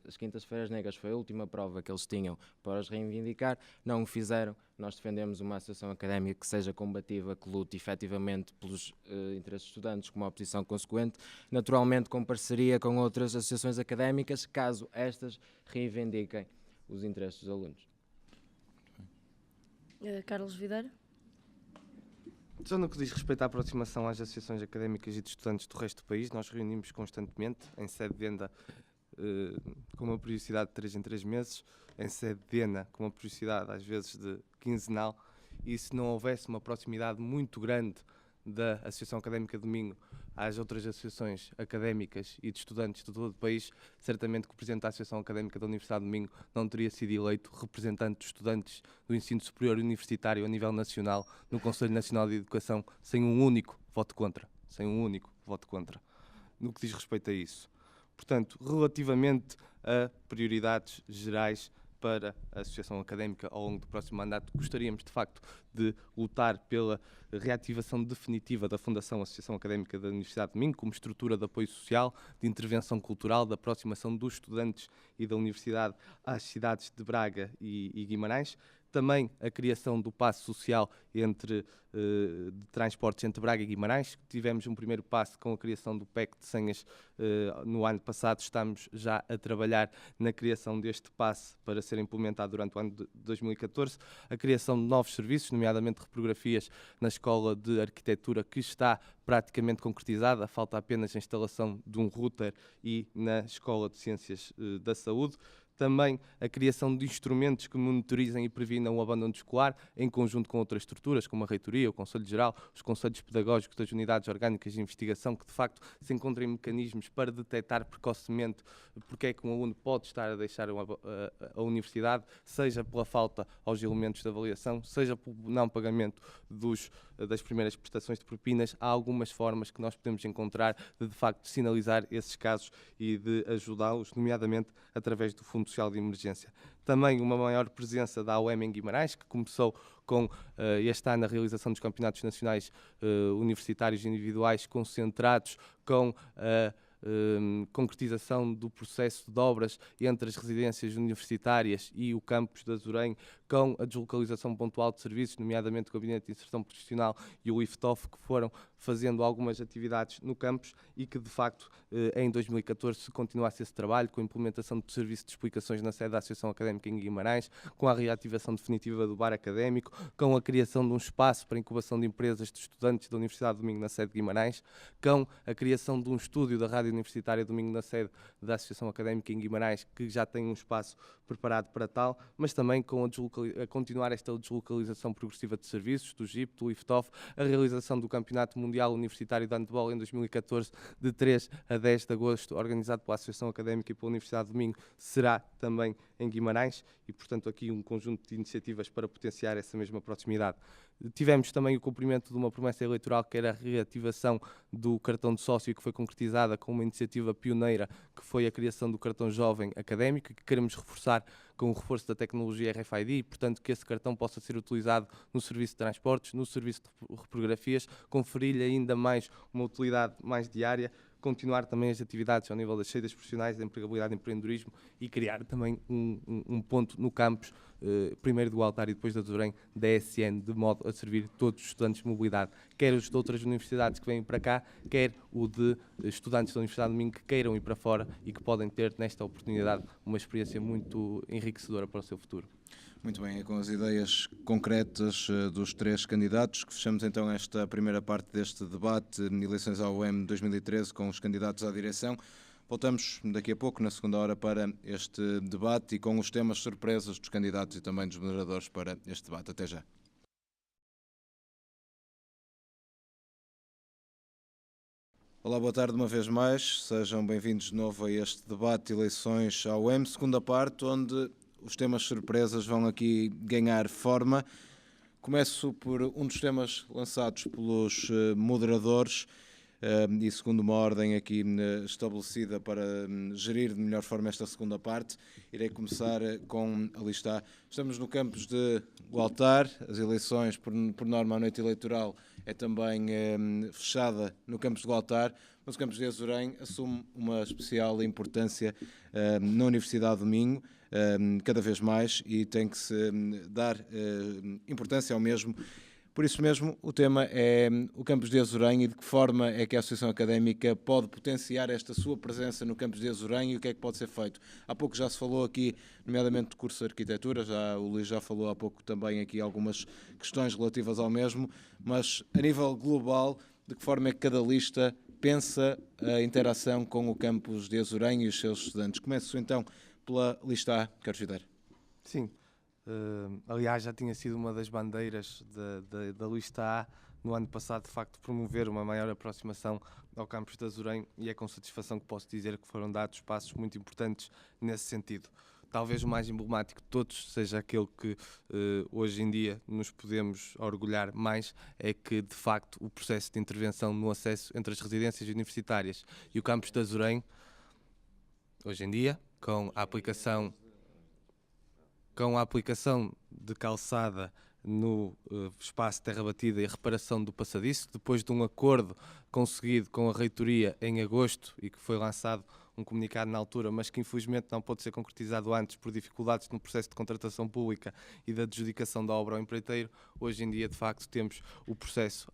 as Quintas-feiras Negras foi a última prova que eles tinham para os reivindicar, não o fizeram. Nós defendemos uma associação académica que seja combativa, que lute efetivamente pelos interesses dos estudantes com uma oposição consequente, naturalmente com parceria com outras associações académicas, caso estas reivindiquem os interesses dos alunos. Carlos Videira. Só no que diz respeito à aproximação às associações académicas e de estudantes do resto do país, nós reunimos constantemente em sede de ENDA com uma periodicidade de 3 em 3 meses, em sede de ENA com uma periodicidade às vezes de quinzenal, e se não houvesse uma proximidade muito grande da Associação Académica do Minho às outras associações académicas e de estudantes de todo o país, certamente que o Presidente da Associação Académica da Universidade do Minho não teria sido eleito representante dos estudantes do ensino superior universitário a nível nacional no Conselho Nacional de Educação sem um único voto contra. No que diz respeito a isso. Portanto, relativamente a prioridades gerais para a Associação Académica ao longo do próximo mandato, gostaríamos, de facto, de lutar pela reativação definitiva da Fundação Associação Académica da Universidade de Minho como estrutura de apoio social, de intervenção cultural, da aproximação dos estudantes e da Universidade às cidades de Braga e Guimarães. Também a criação do passo social de transportes entre Braga e Guimarães. Tivemos um primeiro passo com a criação do PEC de senhas no ano passado. Estamos já a trabalhar na criação deste passe para ser implementado durante o ano de 2014. A criação de novos serviços, nomeadamente reprografias na Escola de Arquitetura, que está praticamente concretizada. Falta apenas a instalação de um router e na Escola de Ciências da Saúde. Também a criação de instrumentos que monitorizem e previnam o abandono escolar, em conjunto com outras estruturas, como a Reitoria, o Conselho Geral, os Conselhos Pedagógicos das Unidades Orgânicas de Investigação, que de facto se encontrem mecanismos para detectar precocemente porque é que um aluno pode estar a deixar a universidade, seja pela falta aos elementos de avaliação, seja pelo não pagamento das primeiras prestações de propinas. Há algumas formas que nós podemos encontrar de facto sinalizar esses casos e de ajudá-los, nomeadamente através do Fundo Social de Emergência. Também uma maior presença da AOM em Guimarães, que começou com este ano a realização dos campeonatos nacionais universitários individuais concentrados com concretização do processo de obras entre as residências universitárias e o campus de Azurém, com a deslocalização pontual de serviços, nomeadamente o Gabinete de Inserção Profissional e o IFTOF, que foram fazendo algumas atividades no campus e que, de facto, em 2014 se continuasse esse trabalho, com a implementação de serviço de explicações na sede da Associação Académica em Guimarães, com a reativação definitiva do bar académico, com a criação de um espaço para incubação de empresas de estudantes da Universidade de Domingo na sede de Guimarães, com a criação de um estúdio da Rádio Universitária Domingo na sede da Associação Académica em Guimarães, que já tem um espaço preparado para tal, mas também com a continuar esta deslocalização progressiva de serviços, do GIP, do IFTOF, a realização do Campeonato Mundial Universitário de Handball em 2014, de 3 a 10 de agosto, organizado pela Associação Académica e pela Universidade de Domingo, será também em Guimarães e, portanto, aqui um conjunto de iniciativas para potenciar essa mesma proximidade. Tivemos também o cumprimento de uma promessa eleitoral, que era a reativação do cartão de sócio, que foi concretizada com uma iniciativa pioneira, que foi a criação do cartão jovem académico, e que queremos reforçar com o reforço da tecnologia RFID, e, portanto, que esse cartão possa ser utilizado no serviço de transportes, no serviço de reprografias, conferir-lhe ainda mais uma utilidade mais diária, continuar também as atividades ao nível das saídas profissionais, da empregabilidade e empreendedorismo, e criar também um ponto no campus, primeiro do Altar e depois da Azurém, da ESN, de modo a servir todos os estudantes de mobilidade, quer os de outras universidades que vêm para cá, quer o de estudantes da Universidade de Domingo que queiram ir para fora e que podem ter, nesta oportunidade, uma experiência muito enriquecedora para o seu futuro. Muito bem, é com as ideias concretas dos três candidatos que fechamos então esta primeira parte deste debate, eleições ao UEM 2013, com os candidatos à direção. Voltamos daqui a pouco, na segunda hora, para este debate e com os temas surpresas dos candidatos e também dos moderadores para este debate. Até já. Olá, boa tarde uma vez mais. Sejam bem-vindos de novo a este debate eleições ao UEM, segunda parte, onde os temas surpresas vão aqui ganhar forma. Começo por um dos temas lançados pelos moderadores e segundo uma ordem aqui estabelecida para gerir de melhor forma esta segunda parte. Irei começar com, ali está, estamos no campus de Gualtar, as eleições, por norma, a noite eleitoral é também fechada no campus de Gualtar, mas o campus de Azurém assume uma especial importância na Universidade de Minho, cada vez mais, e tem que se dar importância ao mesmo. Por isso mesmo, o tema é o campus de Azurém e de que forma é que a Associação Académica pode potenciar esta sua presença no campus de Azurém e o que é que pode ser feito. Há pouco já se falou aqui, nomeadamente do curso de Arquitetura, o Luís já falou há pouco também aqui algumas questões relativas ao mesmo, mas a nível global, de que forma é que cada lista pensa a interação com o campus de Azurém e os seus estudantes? Começo então pela lista A, Carlos Videira. Sim. Aliás, já tinha sido uma das bandeiras da lista A no ano passado, de facto, promover uma maior aproximação ao campus de Azurém, e é com satisfação que posso dizer que foram dados passos muito importantes nesse sentido. Talvez o mais emblemático de todos seja aquele que hoje em dia nos podemos orgulhar mais, é que, de facto, o processo de intervenção no acesso entre as residências universitárias e o campus de Azurém, hoje em dia, com a aplicação de calçada no espaço Terra Batida e a reparação do passadiço, depois de um acordo conseguido com a Reitoria em agosto e que foi lançado um comunicado na altura, mas que infelizmente não pôde ser concretizado antes por dificuldades no processo de contratação pública e da adjudicação da obra ao empreiteiro. Hoje em dia, de facto, temos o processo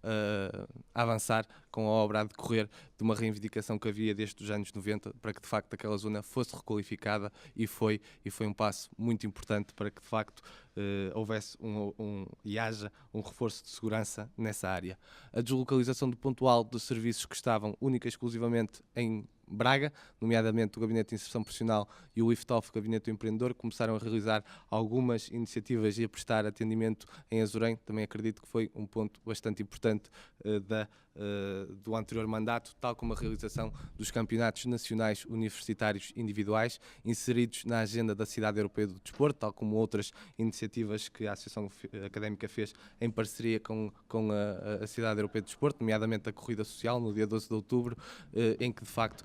a avançar, com a obra a decorrer, de uma reivindicação que havia desde os anos 90 para que de facto aquela zona fosse requalificada, e foi um passo muito importante para que de facto houvesse e haja um reforço de segurança nessa área. A deslocalização do pontual de serviços que estavam única e exclusivamente em Braga, nomeadamente o Gabinete de Inserção Profissional e o Liftoff, o Gabinete do Empreendedor, começaram a realizar algumas iniciativas e a prestar atendimento em Azurém. Também acredito que foi um ponto bastante importante do anterior mandato, tal como a realização dos campeonatos nacionais universitários individuais, inseridos na agenda da Cidade Europeia do Desporto, tal como outras iniciativas que a Associação Académica fez em parceria com a Cidade Europeia do Desporto, nomeadamente a Corrida Social, no dia 12 de outubro, em que de facto,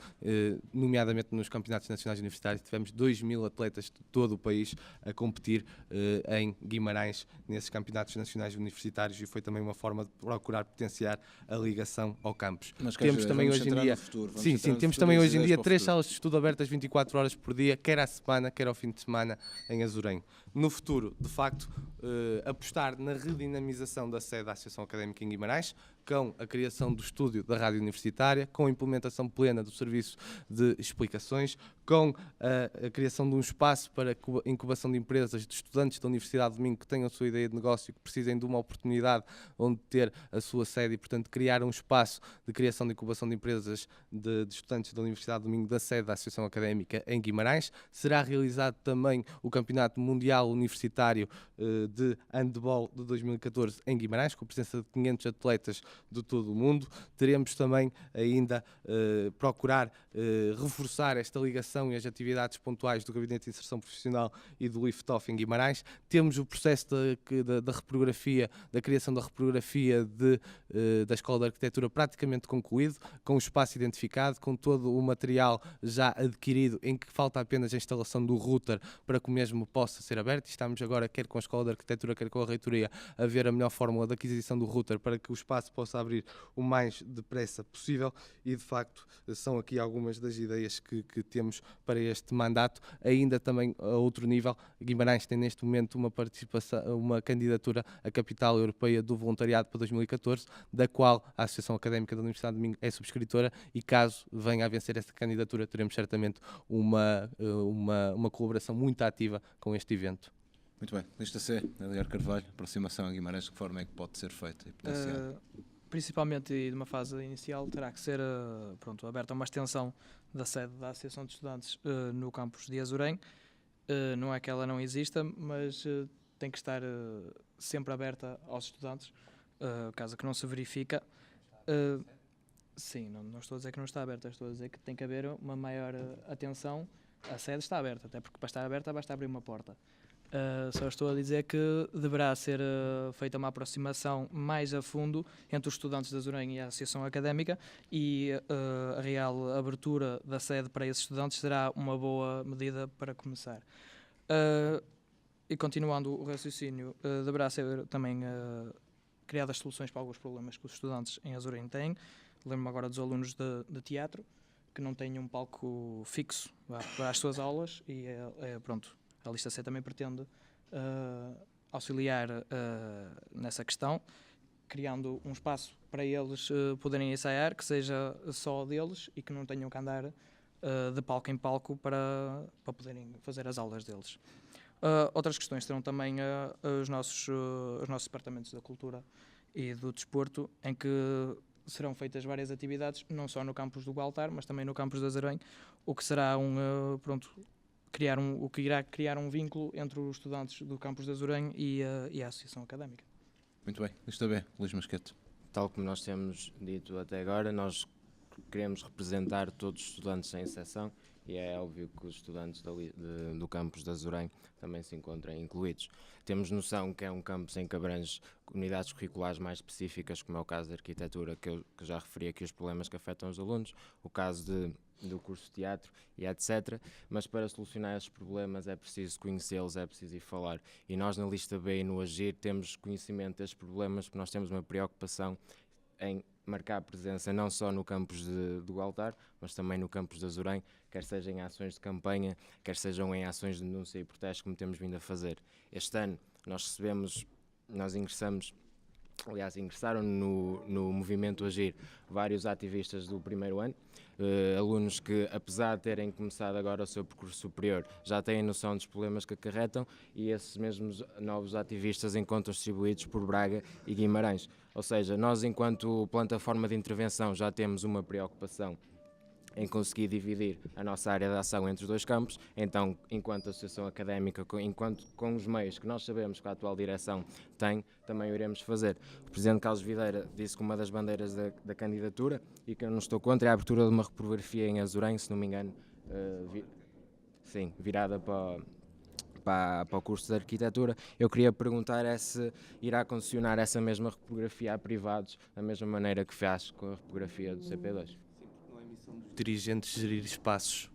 nomeadamente nos campeonatos nacionais universitários, tivemos 2.000 atletas de todo o país a competir em Guimarães, nesses campeonatos nacionais universitários, e foi também uma forma de procurar potenciar a ligação ao campus. Mas temos também hoje em dia, temos também hoje em dia 3 salas de estudo abertas 24 horas por dia, quer à semana, quer ao fim de semana, em Azurém. No futuro, de facto, apostar na redinamização da sede da Associação Académica em Guimarães, com a criação do estúdio da Rádio Universitária, com a implementação plena do serviço de explicações, com a criação de um espaço para incubação de empresas, de estudantes da Universidade de Minho que tenham a sua ideia de negócio, que precisem de uma oportunidade onde ter a sua sede e, portanto, criar um espaço de criação de incubação de empresas de estudantes da Universidade de Minho, da sede da Associação Académica em Guimarães. Será realizado também o Campeonato Mundial Universitário de Handball de 2014 em Guimarães, com a presença de 500 atletas de todo o mundo. Teremos também ainda procurar reforçar esta ligação e as atividades pontuais do Gabinete de Inserção Profissional e do Liftoff em Guimarães. Temos o processo da reprografia, da criação da reprografia da Escola de Arquitetura praticamente concluído, com o espaço identificado, com todo o material já adquirido, em que falta apenas a instalação do router para que o mesmo possa ser aberto. Estamos agora, quer com a Escola de Arquitetura, quer com a Reitoria, a ver a melhor fórmula de aquisição do router para que o espaço possa abrir o mais depressa possível, e de facto são aqui algumas das ideias que temos para este mandato. Ainda também a outro nível, Guimarães tem neste momento uma candidatura à Capital Europeia do Voluntariado para 2014, da qual a Associação Académica da Universidade de Minho é subscritora, e caso venha a vencer esta candidatura, teremos certamente uma colaboração muito ativa com este evento. Muito bem. Lista C, Eliar Carvalho, aproximação a Guimarães, de que forma é que pode ser feita e potenciada? Principalmente, e de uma fase inicial, terá que ser aberta uma extensão da sede da Associação de Estudantes no campus de Azurém. Não é que ela não exista, mas tem que estar sempre aberta aos estudantes, caso que não se verifica. Sim, não estou a dizer que não está aberta, estou a dizer que tem que haver uma maior atenção. A sede está aberta, até porque para estar aberta basta abrir uma porta. Só estou a dizer que deverá ser feita uma aproximação mais a fundo entre os estudantes da Azurém e a Associação Académica, e a real abertura da sede para esses estudantes será uma boa medida para começar. E continuando o raciocínio, deverá ser também criadas soluções para alguns problemas que os estudantes em Azurém têm. Lembro-me agora dos alunos de teatro, que não têm um palco fixo para as suas aulas, e a lista C também pretende auxiliar nessa questão, criando um espaço para eles poderem ensaiar, que seja só deles e que não tenham que andar de palco em palco para poderem fazer as aulas deles. Outras questões serão também os nossos departamentos da cultura e do desporto, em que serão feitas várias atividades, não só no campus do Baltar, mas também no campus da Azurém, o que será o que irá criar um vínculo entre os estudantes do campus da Azurém e a Associação Académica. Muito bem. Lista B, Luís Masquete. Tal como nós temos dito até agora, nós queremos representar todos os estudantes sem exceção, e é óbvio que os estudantes do campus da Azurém também se encontram incluídos. Temos noção que é um campus em que abrange unidades curriculares mais específicas, como é o caso da arquitetura, que já referi aqui os problemas que afetam os alunos, o caso do curso de teatro e etc. Mas para solucionar esses problemas é preciso conhecê-los, é preciso ir falar. E nós na lista B e no Agir temos conhecimento destes problemas, porque nós temos uma preocupação em marcar presença não só no campus do Altar, mas também no campus da Azurém, quer seja em ações de campanha, quer sejam em ações de denúncia e protesto, como temos vindo a fazer. Este ano ingressaram no movimento Agir vários ativistas do primeiro ano, alunos que, apesar de terem começado agora o seu percurso superior, já têm noção dos problemas que acarretam, e esses mesmos novos ativistas encontram-se distribuídos por Braga e Guimarães. Ou seja, nós, enquanto plataforma de intervenção, já temos uma preocupação em conseguir dividir a nossa área de ação entre os dois campos. Então, enquanto associação académica, com os meios que nós sabemos que a atual direção tem, também o iremos fazer. O Presidente Carlos Videira disse que uma das bandeiras da candidatura, e que eu não estou contra, é a abertura de uma reprografia em Azurém, se não me engano, virada para o curso de arquitetura. Eu queria perguntar se irá concessionar essa mesma reprografia a privados, da mesma maneira que faz com a reprografia do CP2. Dirigentes gerir espaços.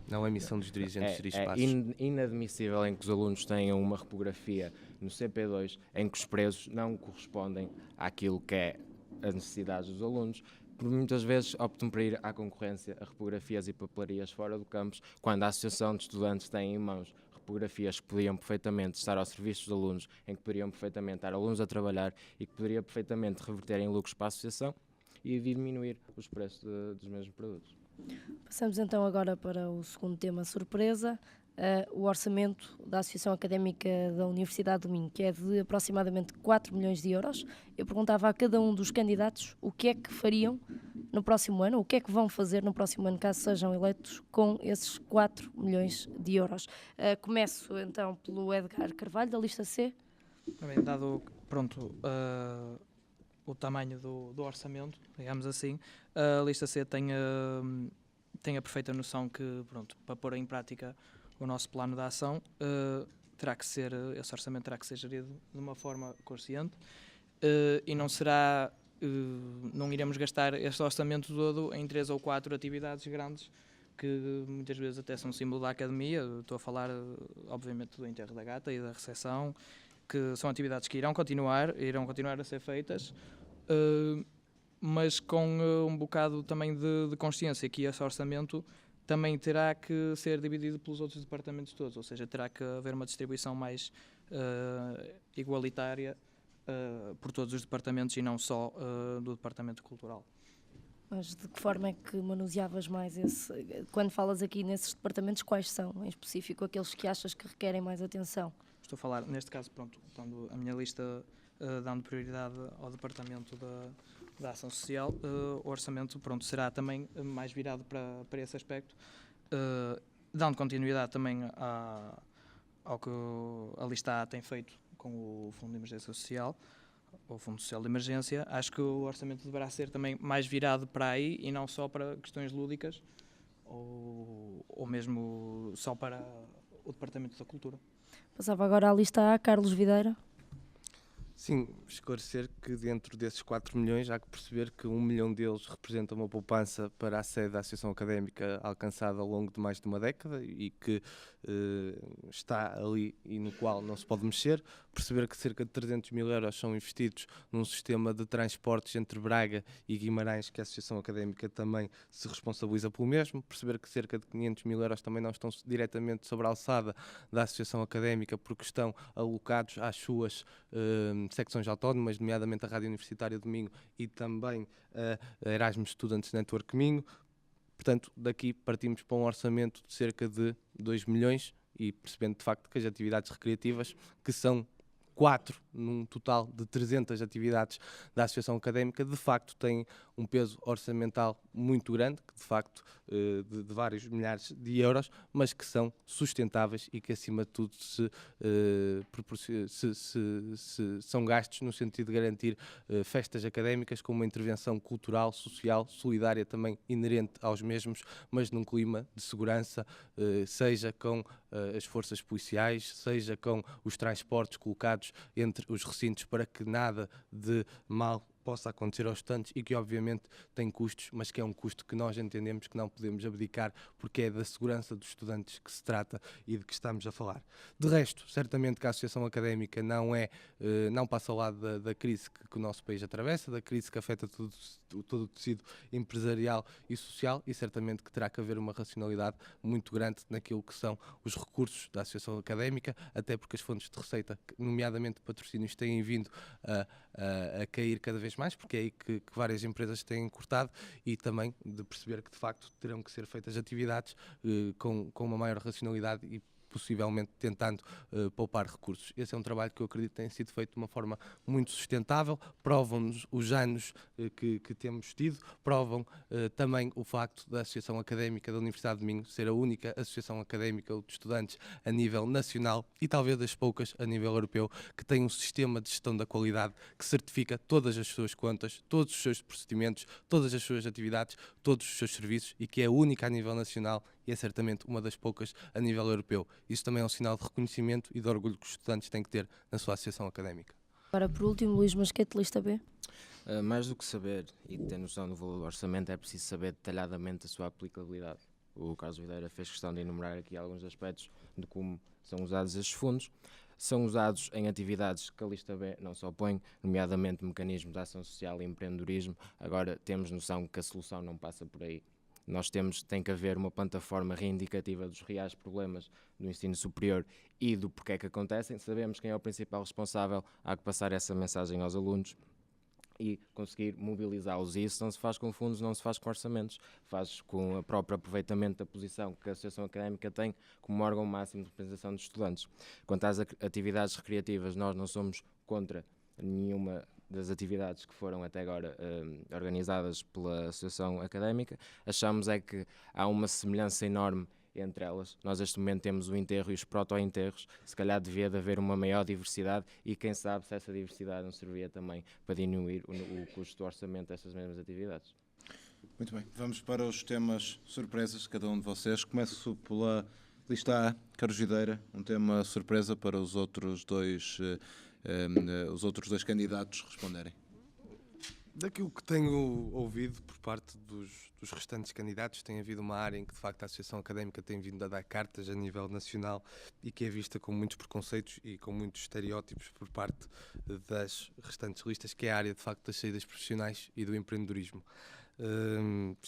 Não é missão dos dirigentes gerir espaços. É inadmissível em que os alunos tenham uma reprografia no CP2 em que os preços não correspondem àquilo que é as necessidades dos alunos. Por muitas vezes optam por ir à concorrência a reprografias e papelarias fora do campus, quando a Associação de Estudantes tem em mãos reprografias que podiam perfeitamente estar ao serviço dos alunos, em que poderiam perfeitamente estar alunos a trabalhar e que poderia perfeitamente reverter em lucros para a Associação e diminuir os preços dos mesmos produtos. Passamos então agora para o segundo tema surpresa, o orçamento da Associação Académica da Universidade do Minho, que é de aproximadamente 4 milhões de euros. Eu perguntava a cada um dos candidatos o que é que fariam no próximo ano, o que é que vão fazer no próximo ano, caso sejam eleitos, com esses 4 milhões de euros. Começo então pelo Edgar Carvalho, da lista C. Bem, dado, o tamanho do orçamento, digamos assim, a lista C tem a perfeita noção que, para pôr em prática o nosso plano de ação, esse orçamento terá que ser gerido de uma forma consciente, e não iremos gastar este orçamento todo em 3 ou 4 atividades grandes que muitas vezes até são símbolo da academia. Estou a falar, obviamente, do enterro da gata e da recepção, que são atividades que irão continuar a ser feitas, mas com um bocado também de consciência que esse orçamento também terá que ser dividido pelos outros departamentos todos, ou seja, terá que haver uma distribuição mais igualitária por todos os departamentos e não só do Departamento Cultural. Mas de que forma é que manuseavas mais quando falas aqui nesses departamentos, quais são, em específico, aqueles que achas que requerem mais atenção? Estou a falar, neste caso, dando a minha lista, dando prioridade ao Departamento da Ação Social, o orçamento, será também mais virado para esse aspecto, dando continuidade também ao que a lista A tem feito com o Fundo de Emergência Social, ou Fundo Social de Emergência. Acho que o orçamento deverá ser também mais virado para aí e não só para questões lúdicas ou mesmo só para o Departamento da Cultura. Passava agora à lista A, Carlos Videira. Sim, esclarecer que dentro desses 4 milhões há que perceber que 1 milhão deles representa uma poupança para a sede da Associação Académica alcançada ao longo de mais de uma década e que está ali e no qual não se pode mexer. Perceber que cerca de 300 mil euros são investidos num sistema de transportes entre Braga e Guimarães, que a Associação Académica também se responsabiliza pelo mesmo. Perceber que cerca de 500 mil euros também não estão diretamente sobre a alçada da Associação Académica porque estão alocados às suas secções autónomas, nomeadamente a Rádio Universitária do Minho e também a Erasmus Students Network Minho. Portanto, daqui partimos para um orçamento de cerca de 2 milhões e percebendo de facto que as atividades recreativas, que são 4 num total de 300 atividades da Associação Académica, de facto têm um peso orçamental muito grande, que de facto de vários milhares de euros, mas que são sustentáveis e que acima de tudo são gastos no sentido de garantir festas académicas com uma intervenção cultural, social, solidária também inerente aos mesmos, mas num clima de segurança, seja com as forças policiais, seja com os transportes colocados entre os recintos para que nada de mal possa acontecer aos estudantes e que obviamente tem custos, mas que é um custo que nós entendemos que não podemos abdicar, porque é da segurança dos estudantes que se trata e de que estamos a falar. De resto, certamente que a Associação Académica não passa ao lado da crise que o nosso país atravessa, da crise que afeta todo o tecido empresarial e social, e certamente que terá que haver uma racionalidade muito grande naquilo que são os recursos da Associação Académica, até porque as fontes de receita, nomeadamente patrocínios, têm vindo a cair cada vez mais, porque é aí que várias empresas têm cortado, e também de perceber que de facto terão que ser feitas atividades com uma maior racionalidade e possivelmente tentando poupar recursos. Esse é um trabalho que eu acredito que tem sido feito de uma forma muito sustentável, provam-nos os anos que temos tido, provam também o facto da Associação Académica da Universidade de Minho ser a única associação académica de estudantes a nível nacional e talvez das poucas a nível europeu que tem um sistema de gestão da qualidade que certifica todas as suas contas, todos os seus procedimentos, todas as suas atividades, todos os seus serviços, e que é a única a nível nacional e é certamente uma das poucas a nível europeu. Isso também é um sinal de reconhecimento e de orgulho que os estudantes têm que ter na sua associação académica. Agora, por último, Luís Masquete, lista B. Mais do que saber e ter noção do valor do orçamento, é preciso saber detalhadamente a sua aplicabilidade. O Carlos Videira fez questão de enumerar aqui alguns aspectos de como são usados estes fundos. São usados em atividades que a lista B não só põe, nomeadamente mecanismos de ação social e empreendedorismo. Agora, temos noção que a solução não passa por aí. Tem que haver uma plataforma reivindicativa dos reais problemas do ensino superior e do porquê é que acontecem. Sabemos quem é o principal responsável, há que passar essa mensagem aos alunos e conseguir mobilizá-los. E isso não se faz com fundos, não se faz com orçamentos, faz com o próprio aproveitamento da posição que a Associação Académica tem como órgão máximo de representação dos estudantes. Quanto às atividades recreativas, nós não somos contra nenhuma das atividades que foram até agora organizadas pela Associação Académica. Achamos é que há uma semelhança enorme entre elas. Nós neste momento temos o enterro e os proto-enterros, se calhar devia de haver uma maior diversidade e quem sabe se essa diversidade não servia também para diminuir o custo do orçamento destas mesmas atividades. Muito bem, vamos para os temas surpresas de cada um de vocês. Começo pela lista A, Carlos Videira, um tema surpresa para os outros dois candidatos responderem. Daquilo que tenho ouvido por parte dos restantes candidatos, tem havido uma área em que de facto a Associação Académica tem vindo a dar cartas a nível nacional e que é vista com muitos preconceitos e com muitos estereótipos por parte das restantes listas, que é a área de facto das saídas profissionais e do empreendedorismo.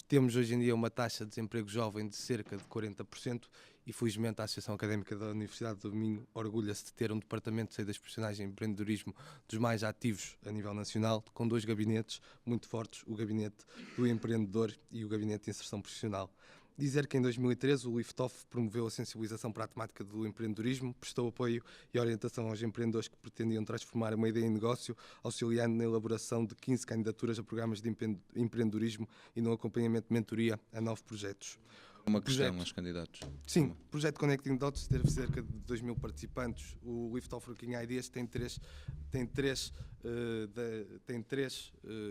Temos hoje em dia uma taxa de desemprego jovem de cerca de 40% e felizmente a Associação Académica da Universidade do Minho orgulha-se de ter um departamento de saídas profissionais e empreendedorismo dos mais ativos a nível nacional, com 2 gabinetes muito fortes, o gabinete do empreendedor e o gabinete de inserção profissional. Dizer que em 2013 o Liftoff promoveu a sensibilização para a temática do empreendedorismo, prestou apoio e orientação aos empreendedores que pretendiam transformar uma ideia em negócio, auxiliando na elaboração de 15 candidaturas a programas de empreendedorismo e no acompanhamento de mentoria a 9 projetos. Uma questão aos candidatos. Sim, o projeto Connecting Dots teve cerca de 2.000 participantes. O Liftoff Working Ideas tem três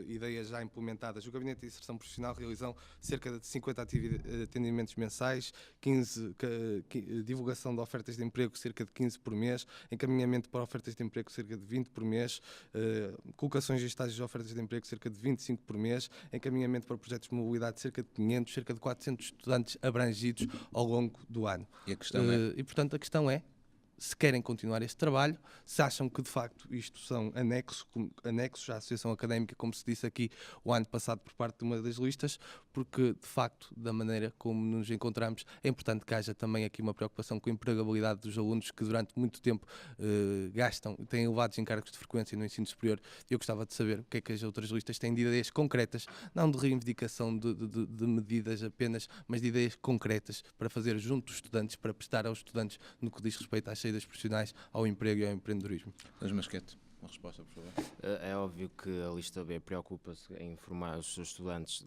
ideias já implementadas. O Gabinete de Inserção Profissional realizou cerca de 50 atendimentos mensais, divulgação de ofertas de emprego, cerca de 15 por mês, encaminhamento para ofertas de emprego, cerca de 20 por mês, colocações em estágios de ofertas de emprego, cerca de 25 por mês, encaminhamento para projetos de mobilidade, cerca de 500, cerca de 400 estudantes abrangidos ao longo do ano. E a questão E portanto a questão é se querem continuar este trabalho, se acham que de facto isto são anexos à Associação Académica, como se disse aqui o ano passado por parte de uma das listas, porque de facto, da maneira como nos encontramos, é importante que haja também aqui uma preocupação com a empregabilidade dos alunos que durante muito tempo têm elevados encargos de frequência no ensino superior. Eu gostava de saber o que é que as outras listas têm de ideias concretas, não de reivindicação de medidas apenas, mas de ideias concretas para fazer junto dos estudantes, para prestar aos estudantes no que diz respeito às saídas profissionais, ao emprego e ao empreendedorismo. Luís Masquete, uma resposta, por favor. É óbvio que a lista B preocupa-se em informar os seus estudantes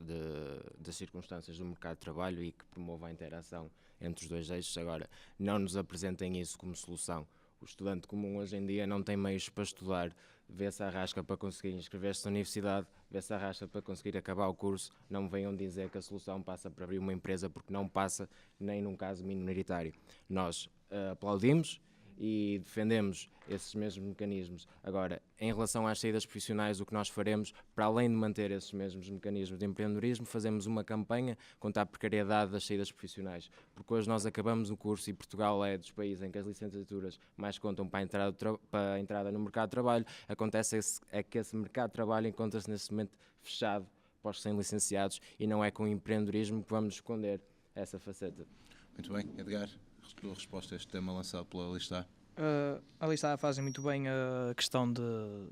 das circunstâncias do mercado de trabalho e que promova a interação entre os dois eixos. Agora, não nos apresentem isso como solução. O estudante comum hoje em dia não tem meios para estudar, vê-se a rasca para conseguir inscrever-se na universidade, vê-se a rasca para conseguir acabar o curso. Não me venham dizer que a solução passa para abrir uma empresa, porque não passa nem num caso minoritário. Nós aplaudimos e defendemos esses mesmos mecanismos. Agora, em relação às saídas profissionais, o que nós faremos, para além de manter esses mesmos mecanismos de empreendedorismo, fazemos uma campanha contra a precariedade das saídas profissionais, porque hoje nós acabamos o curso e Portugal é dos países em que as licenciaturas mais contam para a entrada no mercado de trabalho. Acontece que esse mercado de trabalho encontra-se nesse momento fechado para os recém-licenciados e não é com o empreendedorismo que vamos esconder essa faceta. Muito bem, Edgar, a tua resposta a este tema lançado pela Lista A Lista A fazem muito bem a questão de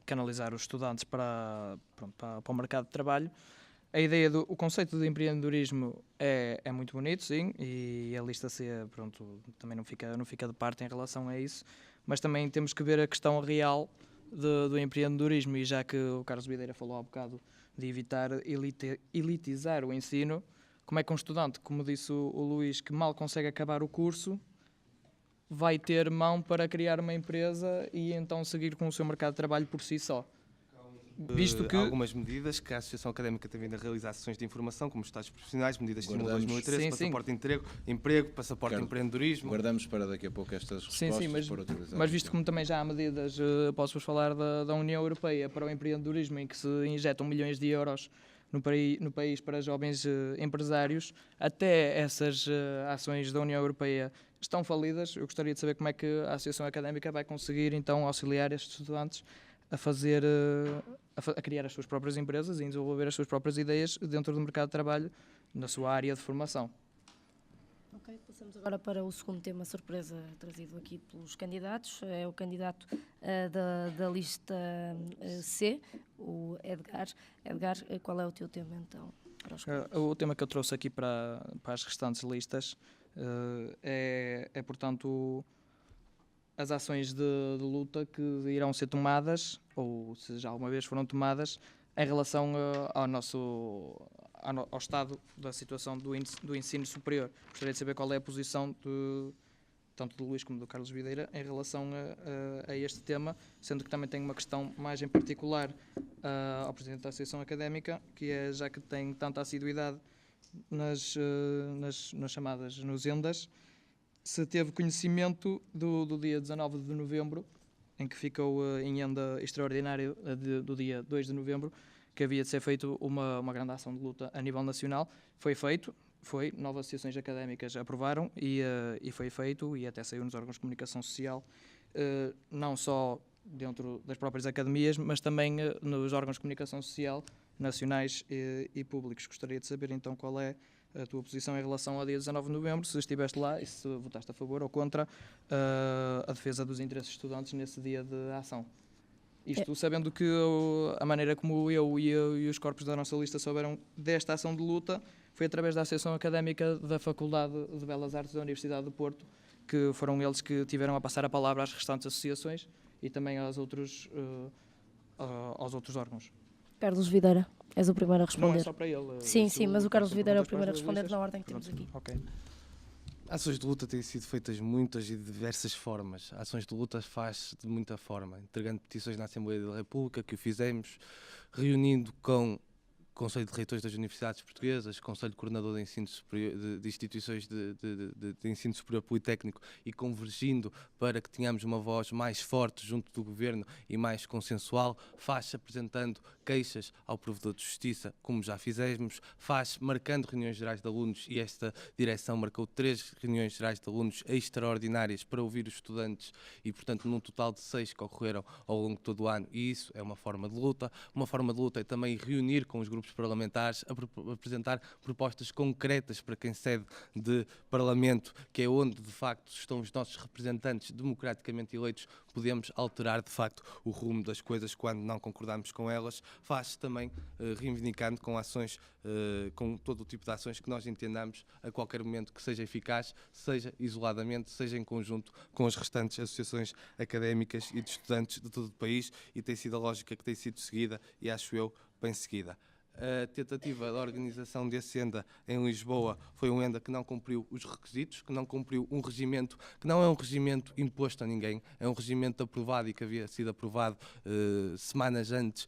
canalizar os estudantes para o mercado de trabalho. A ideia o conceito de empreendedorismo é muito bonito, sim, e a Lista C, também não fica de parte em relação a isso, mas também temos que ver a questão real do empreendedorismo, e já que o Carlos Videira falou há bocado de evitar elitizar o ensino, como é que um estudante, como disse o Luís, que mal consegue acabar o curso, vai ter mão para criar uma empresa e então seguir com o seu mercado de trabalho por si só? Visto que algumas medidas que a Associação Académica tem vindo a realizar, sessões de informação, como os estágios profissionais, medidas de estímulo 2013, passaporte de emprego, passaporte de empreendedorismo. Guardamos para daqui a pouco estas respostas para utilizar. Mas visto como também já há medidas, posso-vos falar da União Europeia para o empreendedorismo, em que se injetam milhões de euros no país para jovens empresários, até essas ações da União Europeia estão falidas. Eu gostaria de saber como é que a Associação Académica vai conseguir então auxiliar estes estudantes a criar as suas próprias empresas e desenvolver as suas próprias ideias dentro do mercado de trabalho na sua área de formação. Ok, passamos agora para o segundo tema surpresa trazido aqui pelos candidatos. É o candidato da lista C, o Edgar. Edgar, qual é o teu tema então? O tema que eu trouxe aqui para as restantes listas portanto, as ações de luta que irão ser tomadas, ou se já alguma vez foram tomadas, em relação ao estado da situação do ensino superior. Gostaria de saber qual é a posição tanto do Luís como do Carlos Videira em relação a este tema, sendo que também tenho uma questão mais em particular ao Presidente da Associação Académica, que é, já que tem tanta assiduidade nas chamadas nosendas, se teve conhecimento do dia 19 de novembro, em que ficou em enda extraordinário do dia 2 de novembro, que havia de ser feito uma grande ação de luta a nível nacional. Foi feito, novas associações académicas aprovaram e foi feito, e até saiu nos órgãos de comunicação social, não só dentro das próprias academias, mas também nos órgãos de comunicação social nacionais e públicos. Gostaria de saber então qual é a tua posição em relação ao dia 19 de novembro, se estiveste lá e se votaste a favor ou contra a defesa dos interesses dos estudantes nesse dia de ação. Isto sabendo que a maneira como eu e os corpos da nossa lista souberam desta ação de luta foi através da Associação Académica da Faculdade de Belas Artes da Universidade do Porto, que foram eles que tiveram a passar a palavra às restantes associações e também aos outros órgãos. Carlos Videira, és o primeiro a responder. Não é só para ele. Sim, mas o Carlos Videira é o primeiro a responder na ordem que temos aqui. Ok. Ações de luta têm sido feitas muitas e de diversas formas. Ações de luta faz de muita forma, entregando petições na Assembleia da República, que o fizemos, reunindo com o Conselho de Reitores das Universidades Portuguesas, Conselho Coordenador de Ensino Superior, de Instituições de Ensino Superior Politécnico, e convergindo para que tenhamos uma voz mais forte junto do Governo e mais consensual, faz apresentando queixas ao Provedor de Justiça, como já fizemos, faz marcando reuniões gerais de alunos, e esta direção marcou 3 reuniões gerais de alunos extraordinárias para ouvir os estudantes, e portanto num total de 6 que ocorreram ao longo de todo o ano, e isso é uma forma de luta. Uma forma de luta é também reunir com os grupos parlamentares, apresentar propostas concretas para quem sede de Parlamento, que é onde de facto estão os nossos representantes democraticamente eleitos, podemos alterar de facto o rumo das coisas quando não concordamos com elas. Faz também reivindicando com ações, com todo o tipo de ações que nós entendamos a qualquer momento que seja eficaz, seja isoladamente, seja em conjunto com as restantes associações académicas e de estudantes de todo o país, e tem sido a lógica que tem sido seguida e acho eu bem seguida. A tentativa da organização desse ENDA em Lisboa foi um ENDA que não cumpriu os requisitos, que não cumpriu um regimento, que não é um regimento imposto a ninguém, é um regimento aprovado e que havia sido aprovado semanas antes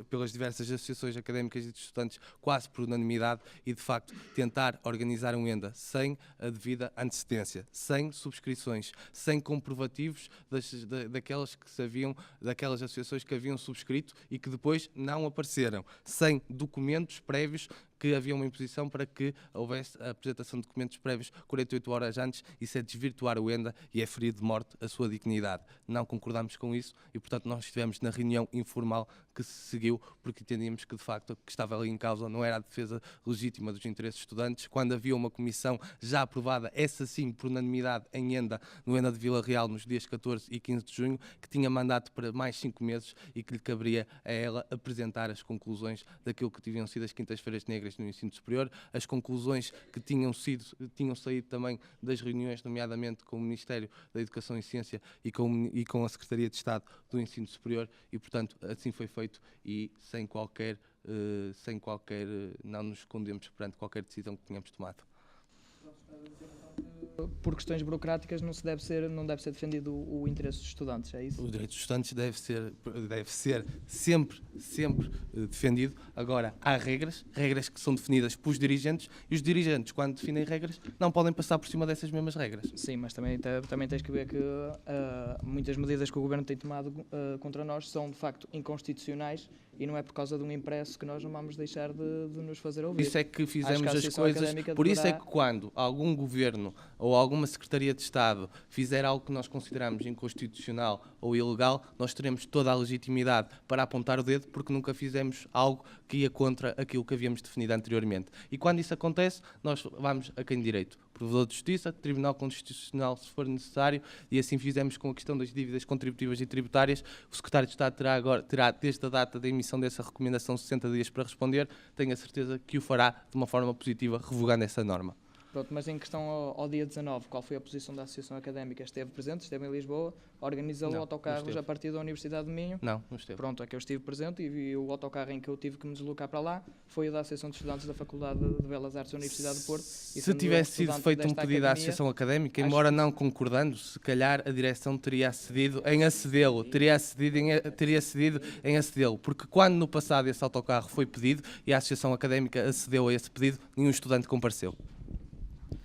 pelas diversas associações académicas e de estudantes, quase por unanimidade, e de facto tentar organizar um ENDA sem a devida antecedência, sem subscrições, sem comprovativos daquelas associações que haviam subscrito e que depois não apareceram, sem documentos prévios que havia uma imposição para que houvesse a apresentação de documentos prévios 48 horas antes. Isso é desvirtuar o ENDA e é ferir de morte a sua dignidade. Não concordamos com isso e, portanto, nós estivemos na reunião informal que se seguiu porque entendíamos que, de facto, o que estava ali em causa não era a defesa legítima dos interesses dos estudantes. Quando havia uma comissão já aprovada, essa sim, por unanimidade, em ENDA, no ENDA de Vila Real, nos dias 14 e 15 de junho, que tinha mandato para mais 5 meses e que lhe caberia a ela apresentar as conclusões daquilo que tinham sido as quintas-feiras negras no ensino superior, as conclusões que tinham saído também das reuniões, nomeadamente com o Ministério da Educação e Ciência e com a Secretaria de Estado do Ensino Superior, e portanto assim foi feito e não nos escondemos perante qualquer decisão que tenhamos tomado. Por questões burocráticas não deve ser defendido o interesse dos estudantes, é isso? O direito dos estudantes deve ser sempre defendido. Agora, há regras que são definidas pelos dirigentes, e os dirigentes, quando definem regras, não podem passar por cima dessas mesmas regras. Sim, mas também tens que ver que muitas medidas que o Governo tem tomado contra nós são, de facto, inconstitucionais, e não é por causa de um impresso que nós não vamos deixar de nos fazer ouvir. Por isso é que fizemos as coisas, isso é que quando algum governo ou alguma Secretaria de Estado fizer algo que nós consideramos inconstitucional ou ilegal, nós teremos toda a legitimidade para apontar o dedo, porque nunca fizemos algo que ia contra aquilo que havíamos definido anteriormente. E quando isso acontece, nós vamos a quem de direito? Provedor de Justiça, Tribunal Constitucional, se for necessário, e assim fizemos com a questão das dívidas contributivas e tributárias. O Secretário de Estado terá desde a data da emissão dessa recomendação 60 dias para responder. Tenho a certeza que o fará de uma forma positiva, revogando essa norma. Pronto, mas em questão ao dia 19, qual foi a posição da Associação Académica? Esteve presente, esteve em Lisboa, organizou autocarros a partir da Universidade de Minho? Não esteve. Pronto, é que eu estive presente e o autocarro em que eu tive que me deslocar para lá foi o da Associação de Estudantes da Faculdade de Belas Artes da Universidade de Porto. Se tivesse sido feito um pedido à Associação Académica, embora não concordando, se calhar a direção teria cedido em acedê-lo, porque quando no passado esse autocarro foi pedido e a Associação Académica acedeu a esse pedido, nenhum estudante compareceu.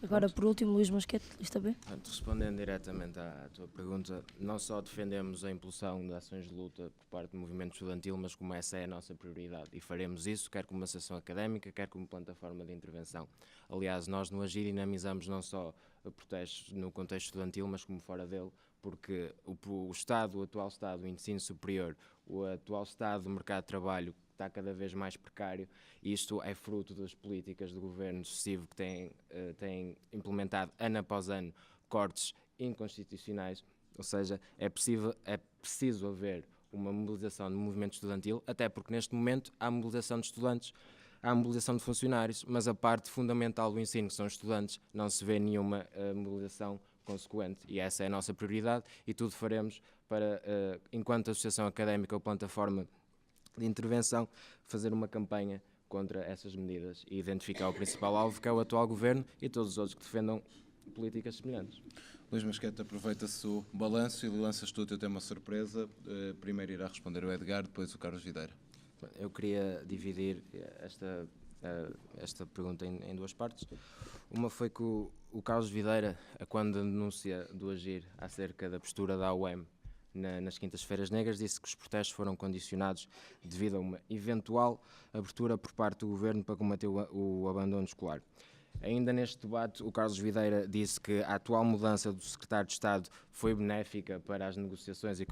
Agora, por último, Luís Masquete, lista B. Respondendo diretamente à tua pergunta, não só defendemos a impulsão de ações de luta por parte do movimento estudantil, mas como essa é a nossa prioridade. E faremos isso, quer como associação académica, quer como plataforma de intervenção. Aliás, nós no Agir dinamizamos não só protestos no contexto estudantil, mas como fora dele, porque o atual estado do ensino superior, o atual estado do mercado de trabalho, está cada vez mais precário, e isto é fruto das políticas do governo sucessivo que tem implementado ano após ano cortes inconstitucionais, ou seja, é preciso haver uma mobilização do movimento estudantil, até porque neste momento há mobilização de estudantes, há mobilização de funcionários, mas a parte fundamental do ensino, que são os estudantes, não se vê nenhuma mobilização consequente, e essa é a nossa prioridade, e tudo faremos para, enquanto associação académica ou plataforma de intervenção, fazer uma campanha contra essas medidas e identificar o principal alvo, que é o atual governo, e todos os outros que defendam políticas semelhantes. Luís Masquete, aproveita-se o balanço e lanças tu o teu tema surpresa. Primeiro irá responder o Edgar, depois o Carlos Videira. Eu queria dividir esta pergunta em duas partes. Uma foi que o Carlos Videira, quando a denúncia do Agir acerca da postura da UEM nas quintas-feiras negras, disse que os protestos foram condicionados devido a uma eventual abertura por parte do governo para combater o abandono escolar. Ainda neste debate, o Carlos Videira disse que a atual mudança do secretário de Estado foi benéfica para as negociações e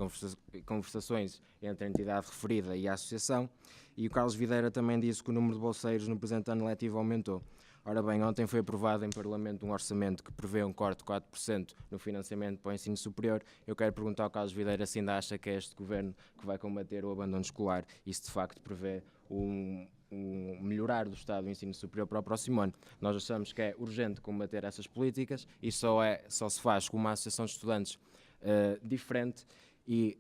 conversações entre a entidade referida e a associação, e o Carlos Videira também disse que o número de bolseiros no presente ano letivo aumentou. Ora bem, ontem foi aprovado em Parlamento um orçamento que prevê um corte de 4% no financiamento para o ensino superior. Eu quero perguntar ao Carlos Videira se ainda acha que é este governo que vai combater o abandono escolar e se de facto prevê um melhorar do estado do ensino superior para o próximo ano. Nós achamos que é urgente combater essas políticas e só se faz com uma associação de estudantes diferente e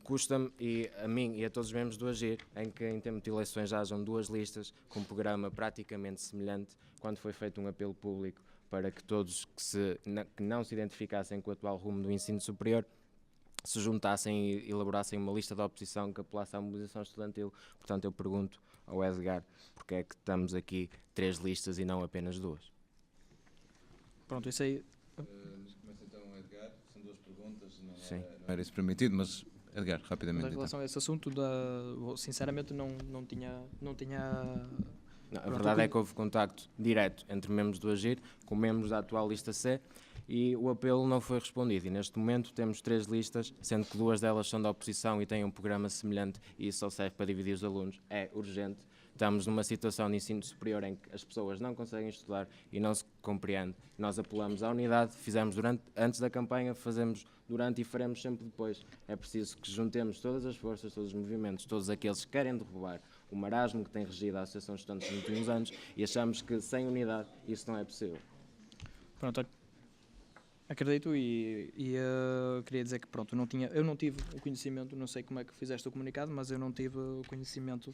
custa-me, e a mim e a todos os membros do AGIR, em que em tempo de eleições já hajam 2 listas com um programa praticamente semelhante, quando foi feito um apelo público para que todos que não se identificassem com o atual rumo do ensino superior se juntassem e elaborassem uma lista de oposição que apelasse à mobilização estudantil. Portanto, eu pergunto ao Edgar porque é que estamos aqui 3 listas e não apenas 2. Pronto, isso aí. Começa então, Edgar. São 2 perguntas, não Era isso permitido, mas Edgar, Mas rapidamente. em relação a esse assunto, sinceramente não tinha. Não, a verdade é que houve contacto direto entre membros do AGIR com membros da atual lista C e o apelo não foi respondido. E neste momento temos 3 listas, sendo que 2 delas são da oposição e têm um programa semelhante, e isso só serve para dividir os alunos. É urgente. Estamos numa situação de ensino superior em que as pessoas não conseguem estudar e não se compreende. Nós apelamos à unidade, fizemos antes da campanha, fazemos durante e faremos sempre depois. É preciso que juntemos todas as forças, todos os movimentos, todos aqueles que querem derrubar o marasmo que tem regido a Associação de Estudantes nos últimos anos, e achamos que sem unidade isso não é possível. Pronto, acredito e queria dizer que pronto, eu não tive o conhecimento, não sei como é que fizeste o comunicado, mas eu não tive o conhecimento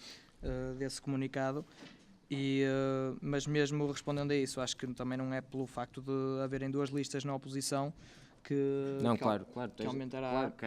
desse comunicado, mas mesmo respondendo a isso, acho que também não é pelo facto de haverem 2 listas na oposição que, não, que, claro, que aumentará. Claro que